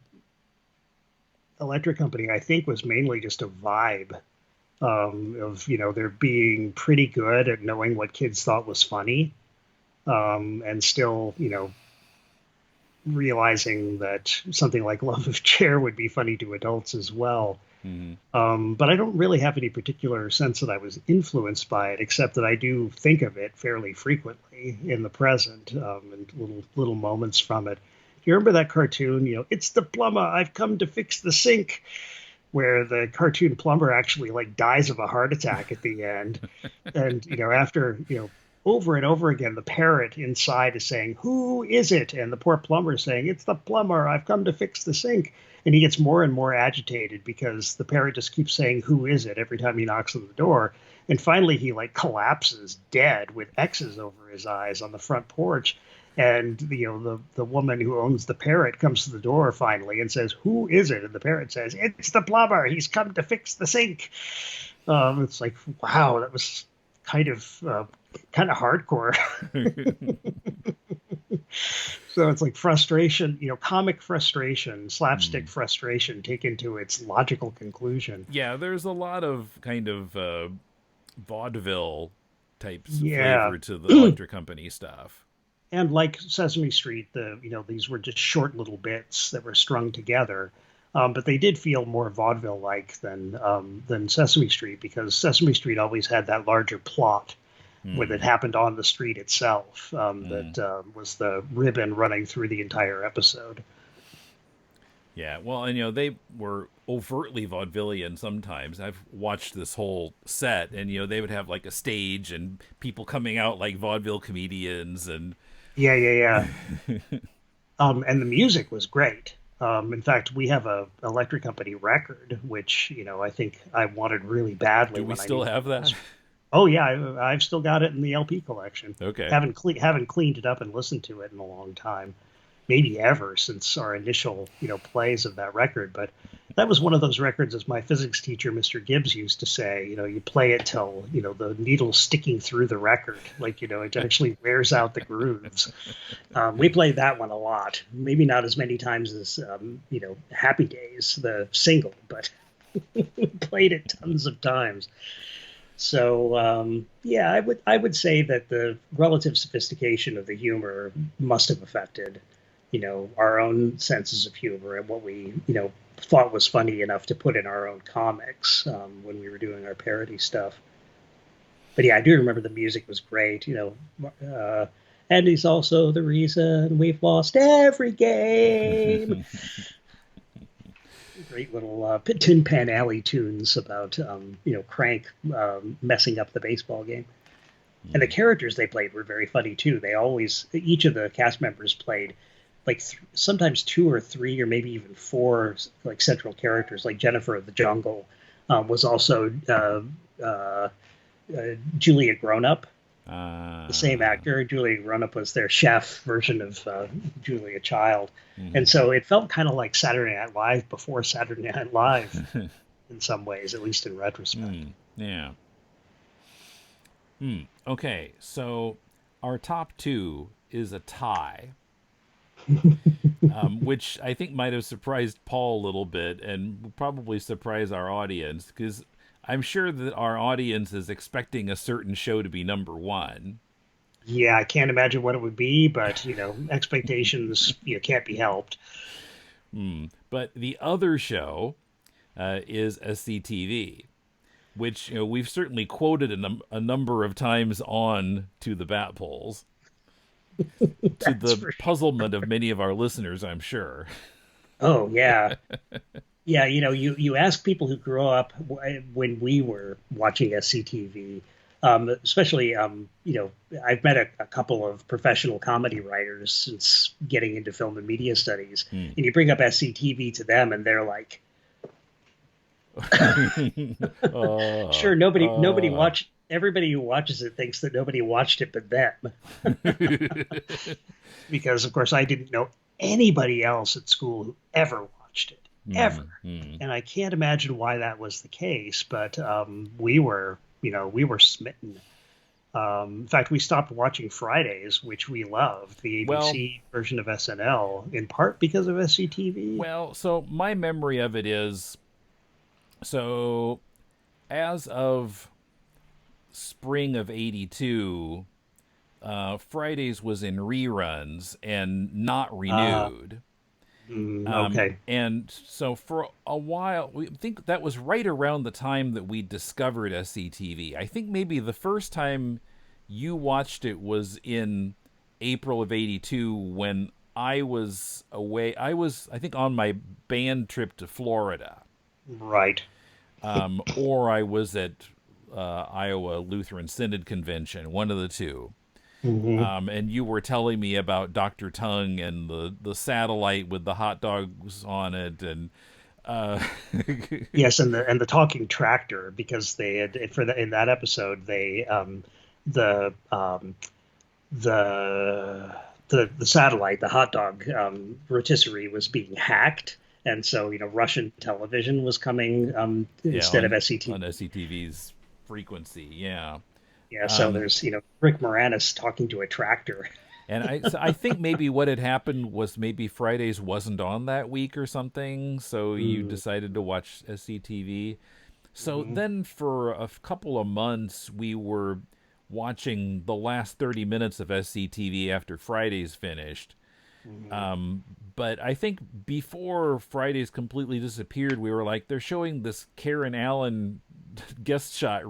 Electric Company, I think, was mainly just a vibe of, they're being pretty good at knowing what kids thought was funny, and still, realizing that something like Love of Chair would be funny to adults as well. hmm, But I don't really have any particular sense that I was influenced by it, except that I do think of it fairly frequently in the present, and little moments from it. Do you remember that cartoon? It's the plumber. I've come to fix the sink, where the cartoon plumber actually like dies of a heart attack at the end, and after over and over again, the parrot inside is saying, "Who is it?" And the poor plumber is saying, "It's the plumber. I've come to fix the sink." And he gets more and more agitated because the parrot just keeps saying, "Who is it?" every time he knocks on the door. And finally, he like collapses dead with X's over his eyes on the front porch. And the woman who owns the parrot comes to the door finally and says, "Who is it?" And the parrot says, "It's the plumber. He's come to fix the sink." It's like, wow, that was kind of uh, kind of hardcore. So it's like frustration, comic frustration, slapstick hmm. frustration taken to its logical conclusion. Yeah, there's a lot of kind of vaudeville types Yeah. flavor to the Electric Company stuff. And like Sesame Street, these were just short little bits that were strung together. But they did feel more vaudeville-like than Sesame Street, because Sesame Street always had that larger plot when it Hmm. happened on the street itself, Hmm. that was the ribbon running through the entire episode. Yeah, well, and they were overtly vaudevillian sometimes. I've watched this whole set, and they would have like a stage and people coming out like vaudeville comedians, and Yeah, yeah, yeah. And the music was great. In fact, we have a Electric Company record, which I think I wanted really badly do we when I still needed have to that? listen. Oh yeah, I've still got it in the LP collection. Okay. Haven't cleaned it up and listened to it in a long time, maybe ever since our initial plays of that record. But that was one of those records, as my physics teacher, Mr. Gibbs, used to say. You play it till the needle's sticking through the record, like it actually wears out the grooves. We played that one a lot, maybe not as many times as Happy Days, the single, but played it tons of times. So yeah, I would say that the relative sophistication of the humor must have affected, our own senses of humor and what we thought was funny enough to put in our own comics, when we were doing our parody stuff. But yeah, I do remember the music was great. And he's also the reason we've lost every game. Great little Tin Pan Alley tunes about Crank messing up the baseball game. And the Hmm. characters they played were very funny too. They always each of the cast members played like sometimes two or three or maybe even four like central characters. Like Jennifer of the Jungle was also Julia Grown Up, the same Uh, actor. Julia Grown Up was their chef version of Julia Child, hmm. and so it felt kind of like Saturday Night Live before Saturday Night Live in some ways, at least in retrospect. Hmm. Yeah. Hmm. Okay, so our top two is a tie, which I think might have surprised Paul a little bit and will probably surprise our audience because I'm sure that our audience is expecting a certain show to be number one. Yeah, I can't imagine what it would be, but expectations can't be helped. Hmm. But the other show is SCTV, which we've certainly quoted a number of times on to the Bat Polls, to That's the for sure. puzzlement of many of our listeners, I'm sure. Oh yeah, yeah. You ask people who grew up when we were watching SCTV, especially I've met a couple of professional comedy writers since getting into film and media studies, Hmm. and you bring up SCTV to them, and they're like, uh, "Sure, nobody uh, watched everybody who watches it thinks that nobody watched it but them, because of course I didn't know anybody else at school who ever watched it, ever. Mm-hmm. And I can't imagine why that was the case, but we were, we were smitten. In fact, we stopped watching Fridays, which we loved, the Well, ABC version of SNL, in part because of SCTV. well, so my memory of it is, so as of spring of 82, Fridays was in reruns and not Uh, renewed. okay. And so for a while, we think that was right around the time that we discovered SCTV. I think maybe the first time you watched it was in April of 82 when I was away. I think, on my band trip to Florida. Right. Or I was at Iowa Lutheran Synod Convention, one of the two. Hmm. And you were telling me about Dr. Tongue and the satellite with the hot dogs on it, and uh, Yes, and the talking tractor, because they had for in that episode they the the the satellite, the hot dog rotisserie was being hacked, and so Russian television was coming yeah, instead of on SCTV. SCTV's frequency, yeah. Yeah, so Um, there's Rick Moranis talking to a tractor. and I think maybe what had happened was maybe Fridays wasn't on that week or something, so you Mm-hmm. decided to watch SCTV. So then for a couple of months, we were watching the last 30 minutes of SCTV after Fridays finished. Hmm. Um, but I think before Fridays completely disappeared, we were like, they're showing this Karen Allen guest shot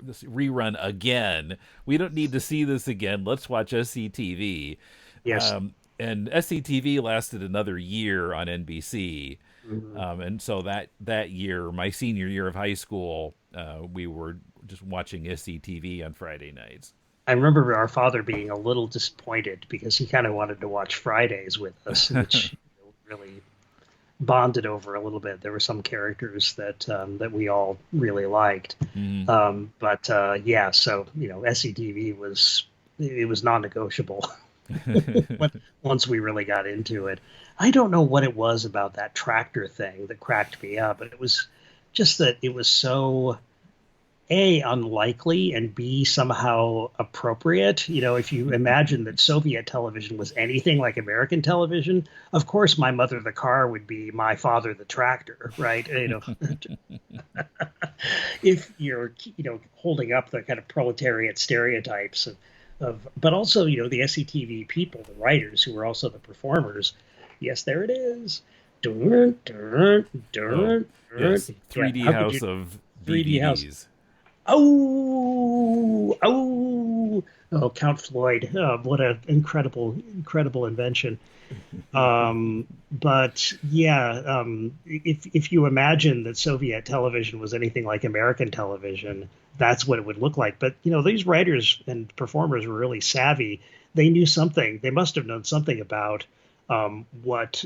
this rerun again. We don't need to see this again. Let's watch SCTV. Yes. And SCTV lasted another year on NBC. Hmm. And so that year, my senior year of high school, we were just watching SCTV on Friday nights. I remember our father being a little disappointed because he kind of wanted to watch Fridays with us, which really bonded over a little bit. There were some characters that we all really liked, Mm-hmm. but yeah, so SCTV was non-negotiable. Once we really got into it, I don't know what it was about that tractor thing that cracked me up, but it was just that it was so A, unlikely, and B, somehow appropriate. If you imagine that Soviet television was anything like American television, of course my mother the car would be my father the tractor, right? If you're holding up the kind of proletariat stereotypes of but also the SCTV people, the writers who were also the performers. Yes, there it is. Dun, dun, Oh, dun, dun. yes. Yeah, 3D how could you House of 3D house? DVDs. Oh, oh, oh, Count Floyd. What an incredible invention. But yeah, if you imagine that Soviet television was anything like American television, that's what it would look like. But these writers and performers were really savvy. They knew something. They must have known something about what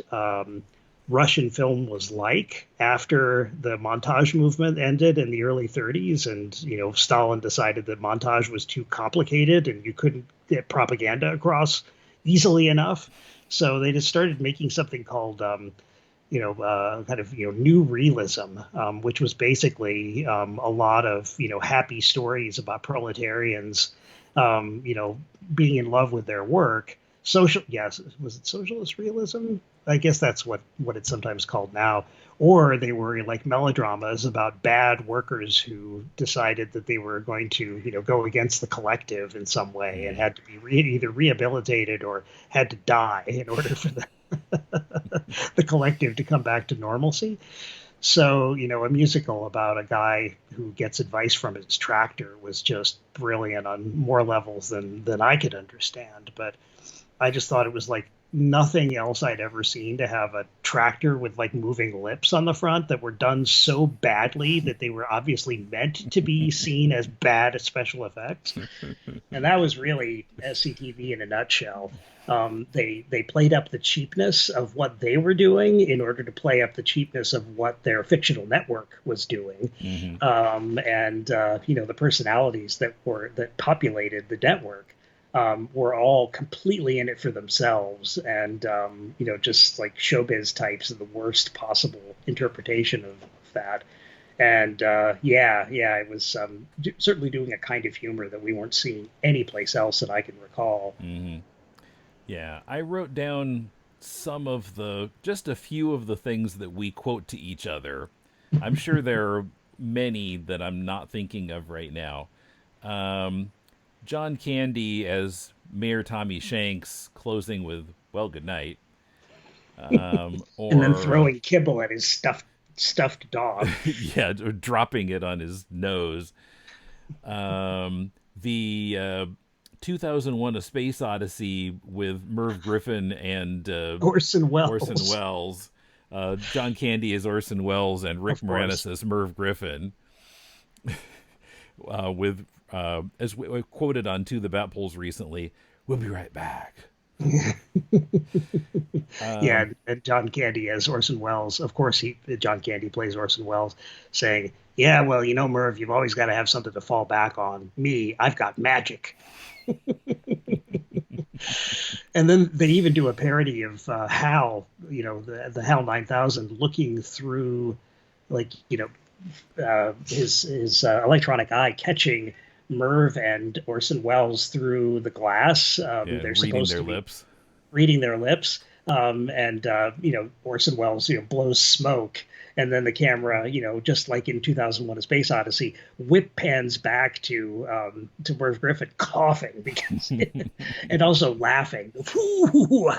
Russian film was like after the montage movement ended in the early 30s, and Stalin decided that montage was too complicated and you couldn't get propaganda across easily enough. So they just started making something called kind of new realism, which was basically a lot of happy stories about proletarians, being in love with their work. Yes, was it socialist realism? I guess that's what it's sometimes called now. Or they were like melodramas about bad workers who decided that they were going to go against the collective in some way and had to be either rehabilitated or had to die in order for the collective to come back to normalcy. So, a musical about a guy who gets advice from his tractor was just brilliant on more levels than I could understand. But I just thought it was like nothing else I'd ever seen to have a tractor with like moving lips on the front that were done so badly that they were obviously meant to be seen as bad special effects. And that was really SCTV in a nutshell. They played up the cheapness of what they were doing in order to play up the cheapness of what their fictional network was doing, Mm-hmm. and the personalities that populated the network were all completely in it for themselves, and just like showbiz types of the worst possible interpretation of that. And it was certainly doing a kind of humor that we weren't seeing anyplace else that I can recall. Mm-hmm. Yeah, I wrote down just a few of the things that we quote to each other. I'm sure there are many that I'm not thinking of right now. Um, John Candy as Mayor Tommy Shanks, closing with "Well, good night," And then or throwing kibble at his stuffed dog. yeah, or dropping it on his nose. The 2001: A Space Odyssey with Merv Griffin and Orson Orson Welles, Welles. John Candy as Orson Welles and Rick of Moranis course. as Merv Griffin. With as we quoted on To the Bat Polls recently, "We'll be right back." Yeah, Um, and John Candy as Orson Welles. Of course, John Candy plays Orson Welles, saying, "Yeah, well, Merv, you've always got to have something to fall back on. Me, I've got magic." And then they even do a parody of Hal, the Hal 9000, looking through, like, his electronic eye, catching Merv and Orson Welles through the glass. yeah, They're reading supposed their to be lips. reading their lips. And Orson Welles, blows smoke, and then the camera, just like in 2001: A Space Odyssey, whip pans back to Merv Griffin coughing because, and also laughing.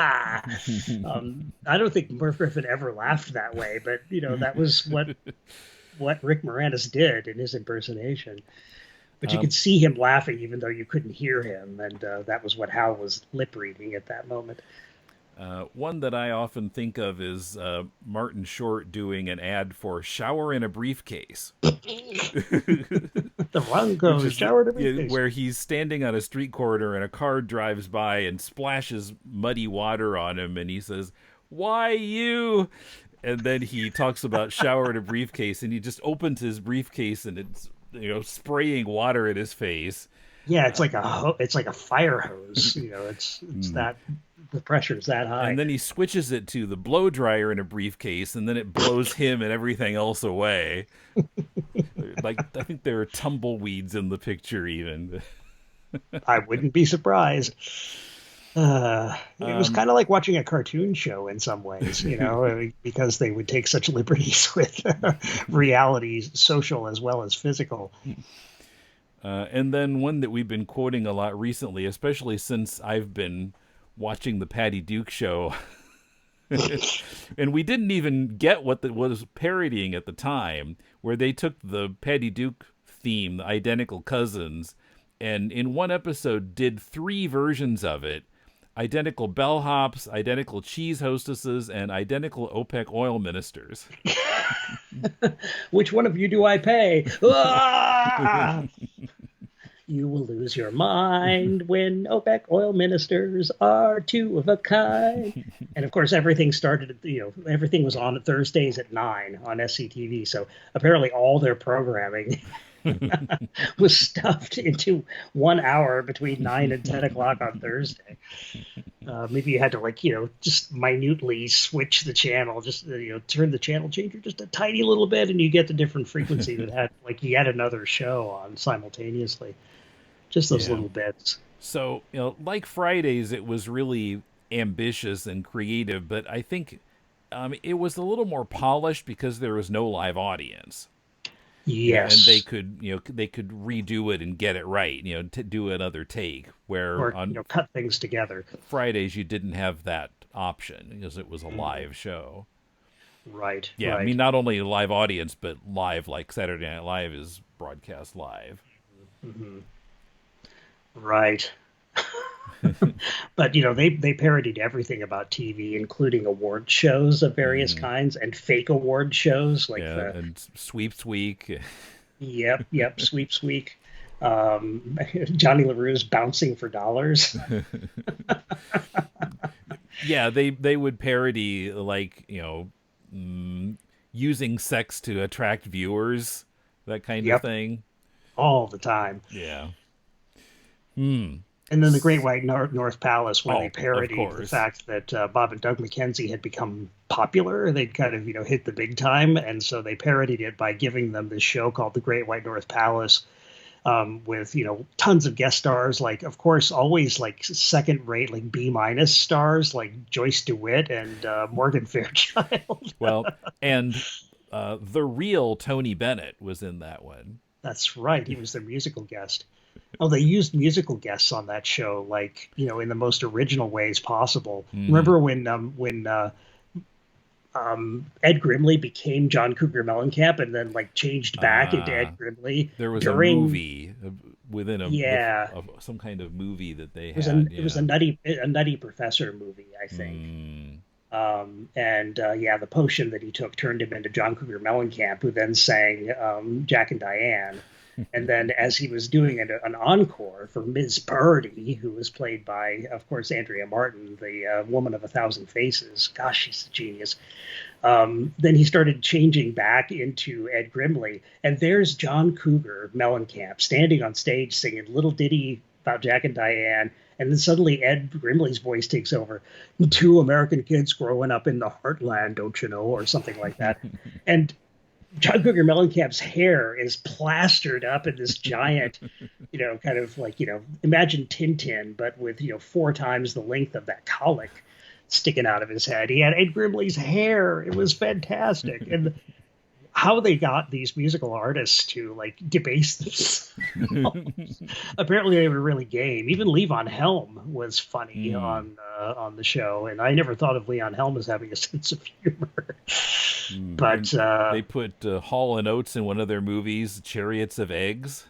I don't think Merv Griffin ever laughed that way, but that was what Rick Moranis did in his impersonation. But you Um, could see him laughing even though you couldn't hear him, and that was what Hal was lip reading at that moment. One that I often think of is Martin Short doing an ad for "Shower in a Briefcase," The run which goes is shower to yeah, briefcase. where he's standing on a street corner and a car drives by and splashes muddy water on him, and he says, "Why you?" And then he talks about shower in a briefcase, and he just opens his briefcase and it's spraying water at his face. Yeah, it's like a fire hose. It's Mm. that the pressure's that And high. then he switches it to the blow dryer in a briefcase, and then it blows him and everything else away. Like I think there are tumbleweeds in the picture, even. I wouldn't be surprised. It was Um, kind of like watching a cartoon show in some ways, because they would take such liberties with reality, social as well as physical. and then one that we've been quoting a lot recently, especially since I've been watching the Patty Duke show, and we didn't even get what that was parodying at the time, where they took the Patty Duke theme, the Identical Cousins, and in one episode did three versions of it: identical bellhops, identical cheese hostesses, and identical OPEC oil ministers. Which one of you do I pay? Ah! You will lose your mind when OPEC oil ministers are two of a kind. And of course, everything was on Thursdays at 9 on SCTV. So apparently, all their programming was stuffed into 1 hour between 9 and 10 o'clock on Thursday. Maybe you had to just minutely switch the channel, just turn the channel changer just a tiny little bit, and you get the different frequency that had like yet another show on simultaneously. Just those Yeah. little bits. So, like Fridays, it was really ambitious and creative, but I think it was a little more polished because there was no live audience. And they Yes, could, they could redo it and get it right, to do another take. Where or on cut things together. Fridays you didn't have that option because it was a Mhm. live show. Right, Yeah, I right, mean not only a live audience, but live like Saturday Night Live is broadcast live. hmm right. But they parodied everything about TV, including award shows of various Hmm. kinds and fake award shows like Yeah, the and Sweeps Week. yep Sweeps Week, Johnny LaRue's Bouncing for Dollars. Yeah, they would parody like using sex to attract viewers, that kind of Yep, thing. all the time. Yeah. Hmm. And then the Great White North Palace, where they Oh, of parodied the course. fact that Bob and Doug McKenzie had become popular. They'd kind of, hit the big time. And so they parodied it by giving them this show called The Great White North Palace, with, tons of guest stars, like, of course, always like second rate, like B minus stars, like Joyce DeWitt and Morgan Fairchild. Well, and the real Tony Bennett was in that one. That's right. He was their musical guest. Oh, they used musical guests on that show, like in the most original ways possible. Hmm. Remember when Ed Grimley became John Cougar Mellencamp and then like changed back into Uh, Ed Grimley there was a during? movie within Yeah, some kind of movie that they it was a had. it was Yeah. a Nutty Professor movie, I think. Hmm. And yeah, the potion that he took turned him into John Cougar Mellencamp, who then sang Jack and Diane. And then, as he was doing an encore for Ms. Birdie, who was played by, of course, Andrea Martin, the woman of a thousand faces. Gosh, she's a genius. Then he started changing back into Ed Grimley. And there's John Cougar Mellencamp standing on stage singing Little Ditty about Jack and Diane. And then suddenly Ed Grimley's voice takes over. Two American kids growing up in the heartland, don't you know, or something like that. And John Cougar Mellencamp's hair is plastered up in this giant, kind of like, imagine Tintin, but with, four times the length of that cowlick sticking out of his head. He had Ed Grimley's hair. It was fantastic. And how they got these musical artists to like debase themselves. Apparently, they were really game. Even Levon Helm was funny Hmm. on the show, and I never thought of Leon Helm as having a sense of humor. And But they put Hall and Oates in one of their movies, Chariots of Eggs.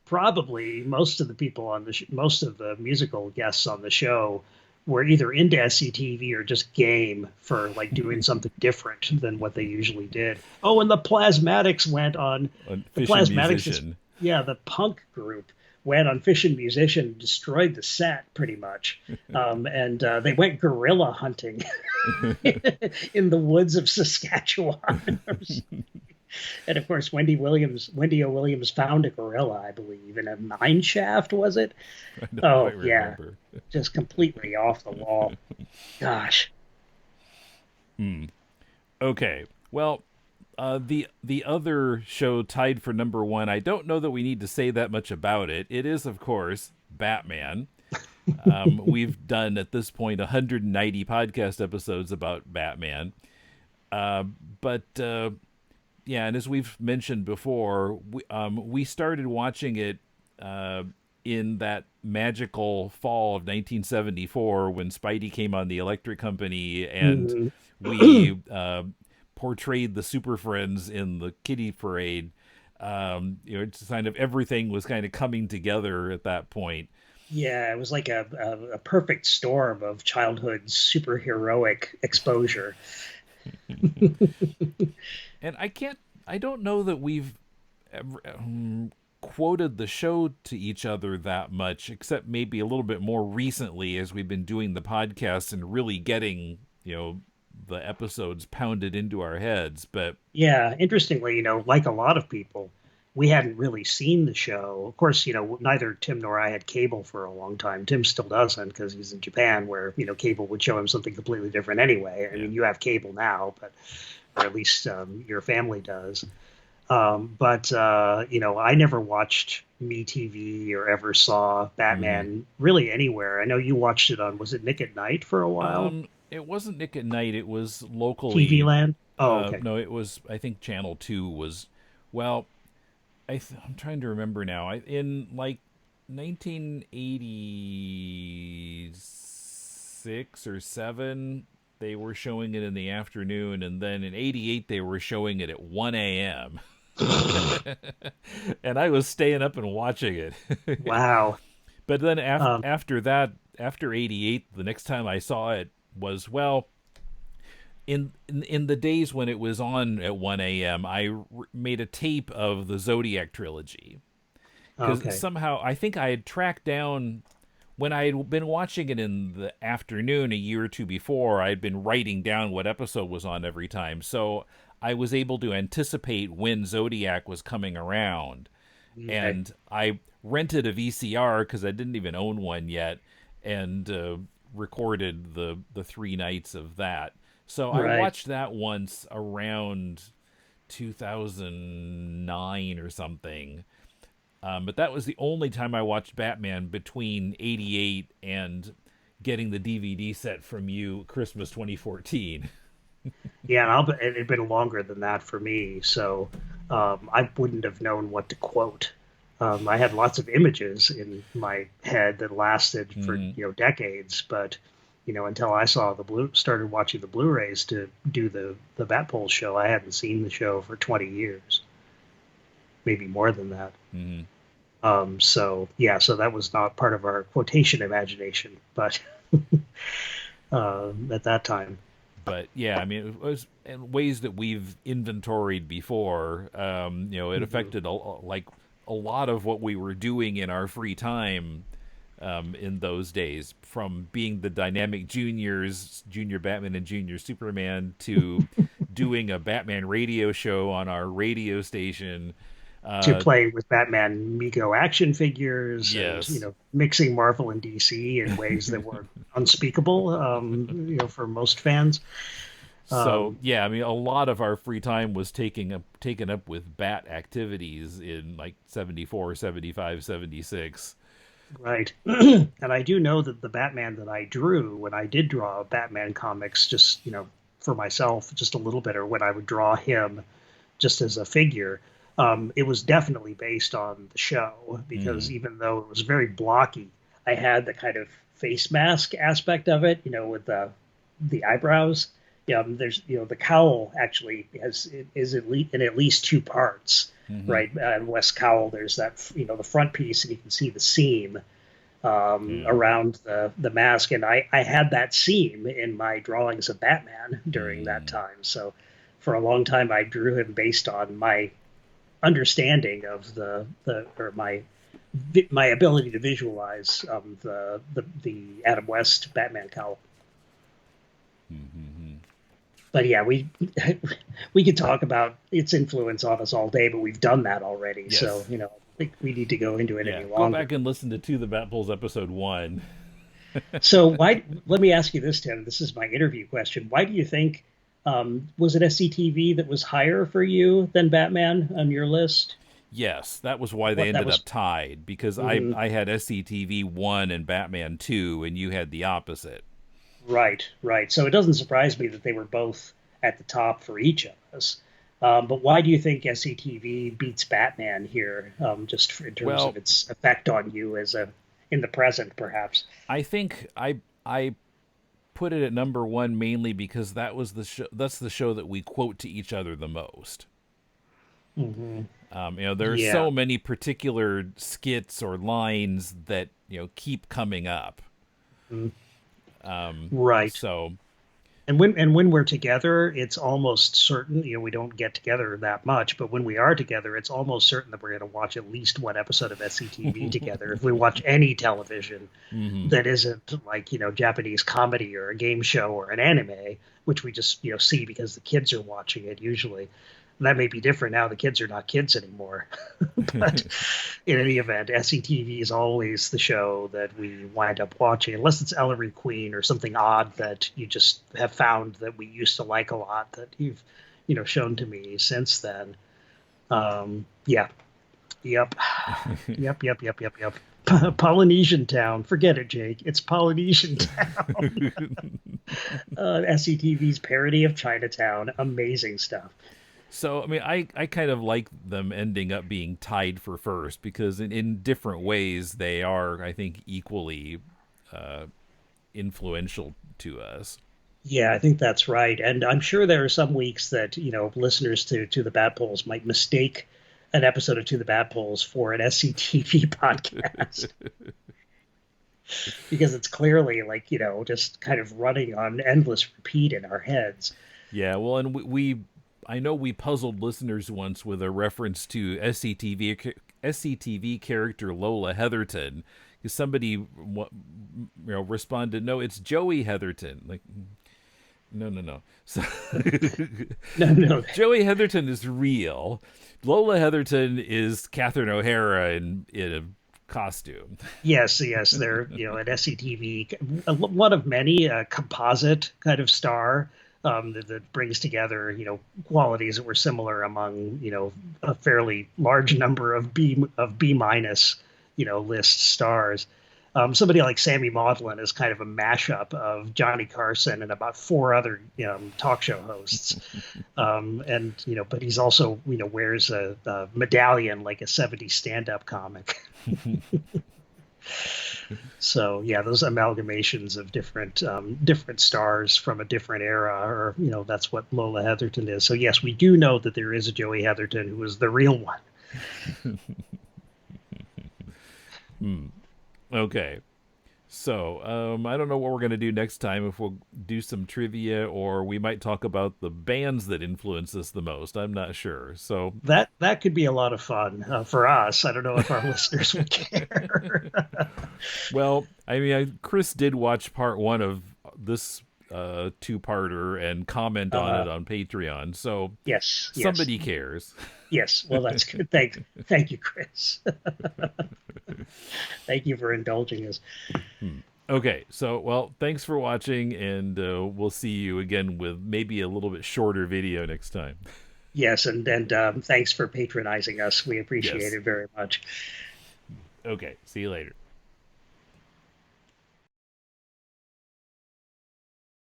probably most of the people on most of the musical guests on the show were either into SCTV or just game for like doing something different than what they usually did. Oh, and the Plasmatics went on. A The fish and Plasmatics is, musician. yeah, the punk group went on Fish and Musician and destroyed the set pretty much. And they went gorilla hunting in the woods of Saskatchewan. And of course, Wendy O. Williams found a gorilla, I believe, in a mine shaft, was it? I don't Oh, quite yeah, remember. just completely off the wall. Gosh. Hmm. Okay. Well, the other show tied for number one. I don't know that we need to say that much about it. It is, of course, Batman. We've done at this point 190 podcast episodes about Batman. Uh, but yeah, and as we've mentioned before, we started watching it uh, in that magical fall of 1974 when Spidey came on the Electric Company, and Mhm. we portrayed the Super Friends in the Kitty Parade. It's kind of everything was kind of coming together at that point. Yeah, it was like a perfect storm of childhood superheroic exposure. And I don't know that we've ever, quoted the show to each other that much, except maybe a little bit more recently as we've been doing the podcast and really getting, the episodes pounded into our heads. But Yeah, interestingly, like a lot of people, we hadn't really seen the show. Of course, neither Tim nor I had cable for a long time. Tim still doesn't because he's in Japan, where cable would show him something completely different anyway. I yeah. mean, you have cable now, but or at least your family does. But I never watched MeTV or ever saw Mm-hmm. Batman really anywhere. I know you watched it on, was it Nick at Night for a while? It wasn't Nick at Night. It was TV locally. Land? Oh, okay. No, it was. I think Channel Two was. Well, I'm trying to remember now. In like 1986 or seven, they were showing it in the afternoon, and then in '88 they were showing it at 1 a.m. And I was staying up and watching it. Wow. But then Um, after that, after '88, the next time I saw it was, well, in the days when it was on at 1 a.m., made a tape of the Zodiac trilogy because okay. somehow I think I had tracked down when I had been watching it in the afternoon a year or two before. I had been writing down what episode was on every time, so I was able to anticipate when Zodiac was coming around, Okay. and I rented a VCR because I didn't even own one yet, and recorded the 3 nights of that. So I Right. watched that once around 2009 or something. But that was the only time I watched Batman between '88 and getting the DVD set from you Christmas 2014. Yeah, and it had been longer than that for me, so I wouldn't have known what to quote. I had lots of images in my head that lasted for Mm-hmm. decades, but until I saw started watching the Blu-rays to do the Batpole show, I hadn't seen the show for 20 years, maybe more than that. Mm-hmm. So yeah, so that was not part of our quotation imagination, but at that time. But yeah, I mean, it was in ways that we've inventoried before. It Hmm. affected like a lot of what we were doing in our free time in those days, from being the dynamic juniors, Junior Batman and Junior Superman, to doing a Batman radio show on our radio station. To Uh, play with Batman Mego action figures and yes. mixing Marvel and DC in ways that were unspeakable for most fans. So Um, yeah, I mean, a lot of our free time was taken up with bat activities in like 74, 75, 76. right. And I do know that the Batman that I drew when I did draw Batman comics, just for myself just a little bit, or when I would draw him just as a figure, it was definitely based on the show, because Mm-hmm. even though it was very blocky, I had the kind of face mask aspect of it, with the eyebrows. Yeah, there's the cowl actually is in at least two parts, Mm-hmm. right? And West Cowl, there's that the front piece, and you can see the seam Yeah. around the mask, and I had that seam in my drawings of Batman during that Mm. time. So for a long time, I drew him based on my understanding of the or my ability to visualize the Adam West Batman cowl. Mm-hmm. But yeah, we we could talk about its influence on us all day, but we've done that already. So Yes. I think we need to go into it Yeah. any Go longer. back and listen to the Bat Bulls episode 1. So why? Let me ask you this, Tim. This is my interview question. Why do you think was it SCTV that was higher for you than Batman on your list? Yes, that was why they What that ended was? up tied, because I Mhm. I had SCTV 1 and Batman 2 and you had the opposite. Right, right. So it doesn't surprise me that they were both at the top for each of us. But why do you think SCTV beats Batman here, just in terms of Well, its effect on you as a in the present, perhaps? I think I put it at number 1 mainly because that's the show that we quote to each other the most. Hmm. There are Yeah. so many particular skits or lines that keep coming up. Mhm. Right. So And when we're together, it's almost certain, we don't get together that much, but when we are together, it's almost certain that we're going to watch at least one episode of SCTV together. If we watch any television mhm. that isn't like, Japanese comedy or a game show or an anime, which we just, see because the kids are watching it usually. And that may be different now. The kids are not kids anymore. But in any event, SCTV is always the show that we wind up watching, unless it's Ellery Queen or something odd that you just have found that we used to like a lot that you've, shown to me since then. Yeah, yep, yep. Polynesian Town. Forget it, Jake. It's Polynesian Town. SCTV's parody of Chinatown. Amazing stuff. So I mean, I kind of like them ending up being tied for first because in different ways they are, I think, equally uh, influential to us. Yeah, I think that's right. And I'm sure there are some weeks that, listeners to the Bat Polls might mistake an episode of To the Bat Polls for an SCTV podcast because it's clearly like, just kind of running on endless repeat in our heads. Yeah, well, and I know we puzzled listeners once with a reference to SCTV character Lola Heatherton, because somebody responded, "No, it's Joey Heatherton." Like, no, no, no. So No, no. Joey Heatherton is real. Lola Heatherton is Catherine O'Hara in a costume. Yes, yes, they're, an SCTV, one of many, a composite kind of star that brings together, qualities that were similar among, a fairly large number of B minus, list stars. Somebody like Sammy Maudlin is kind of a mashup of Johnny Carson and about four other talk show hosts, and but he's also wears a medallion like a '70s stand-up comic. So yeah, those amalgamations of different stars from a different era, or that's what Lola Heatherton is. So yes, we do know that there is a Joey Heatherton who is the real one. Okay. So, I don't know what we're going to do next time, if we'll do some trivia or we might talk about the bands that influence us the most. I'm not sure. So, That could be a lot of fun for us. I don't know if our listeners would care. well, I mean, Chris did watch part one of this two-parter and comment on it on Patreon. So, Yes, yes, somebody cares. yes. Well, that's good. Thank you, Chris. Thank you for indulging us. Okay, so well, thanks for watching, and we'll see you again with maybe a little bit shorter video next time. Yes, and thanks for patronizing us. We appreciate Yes. it very much. Okay, see you later.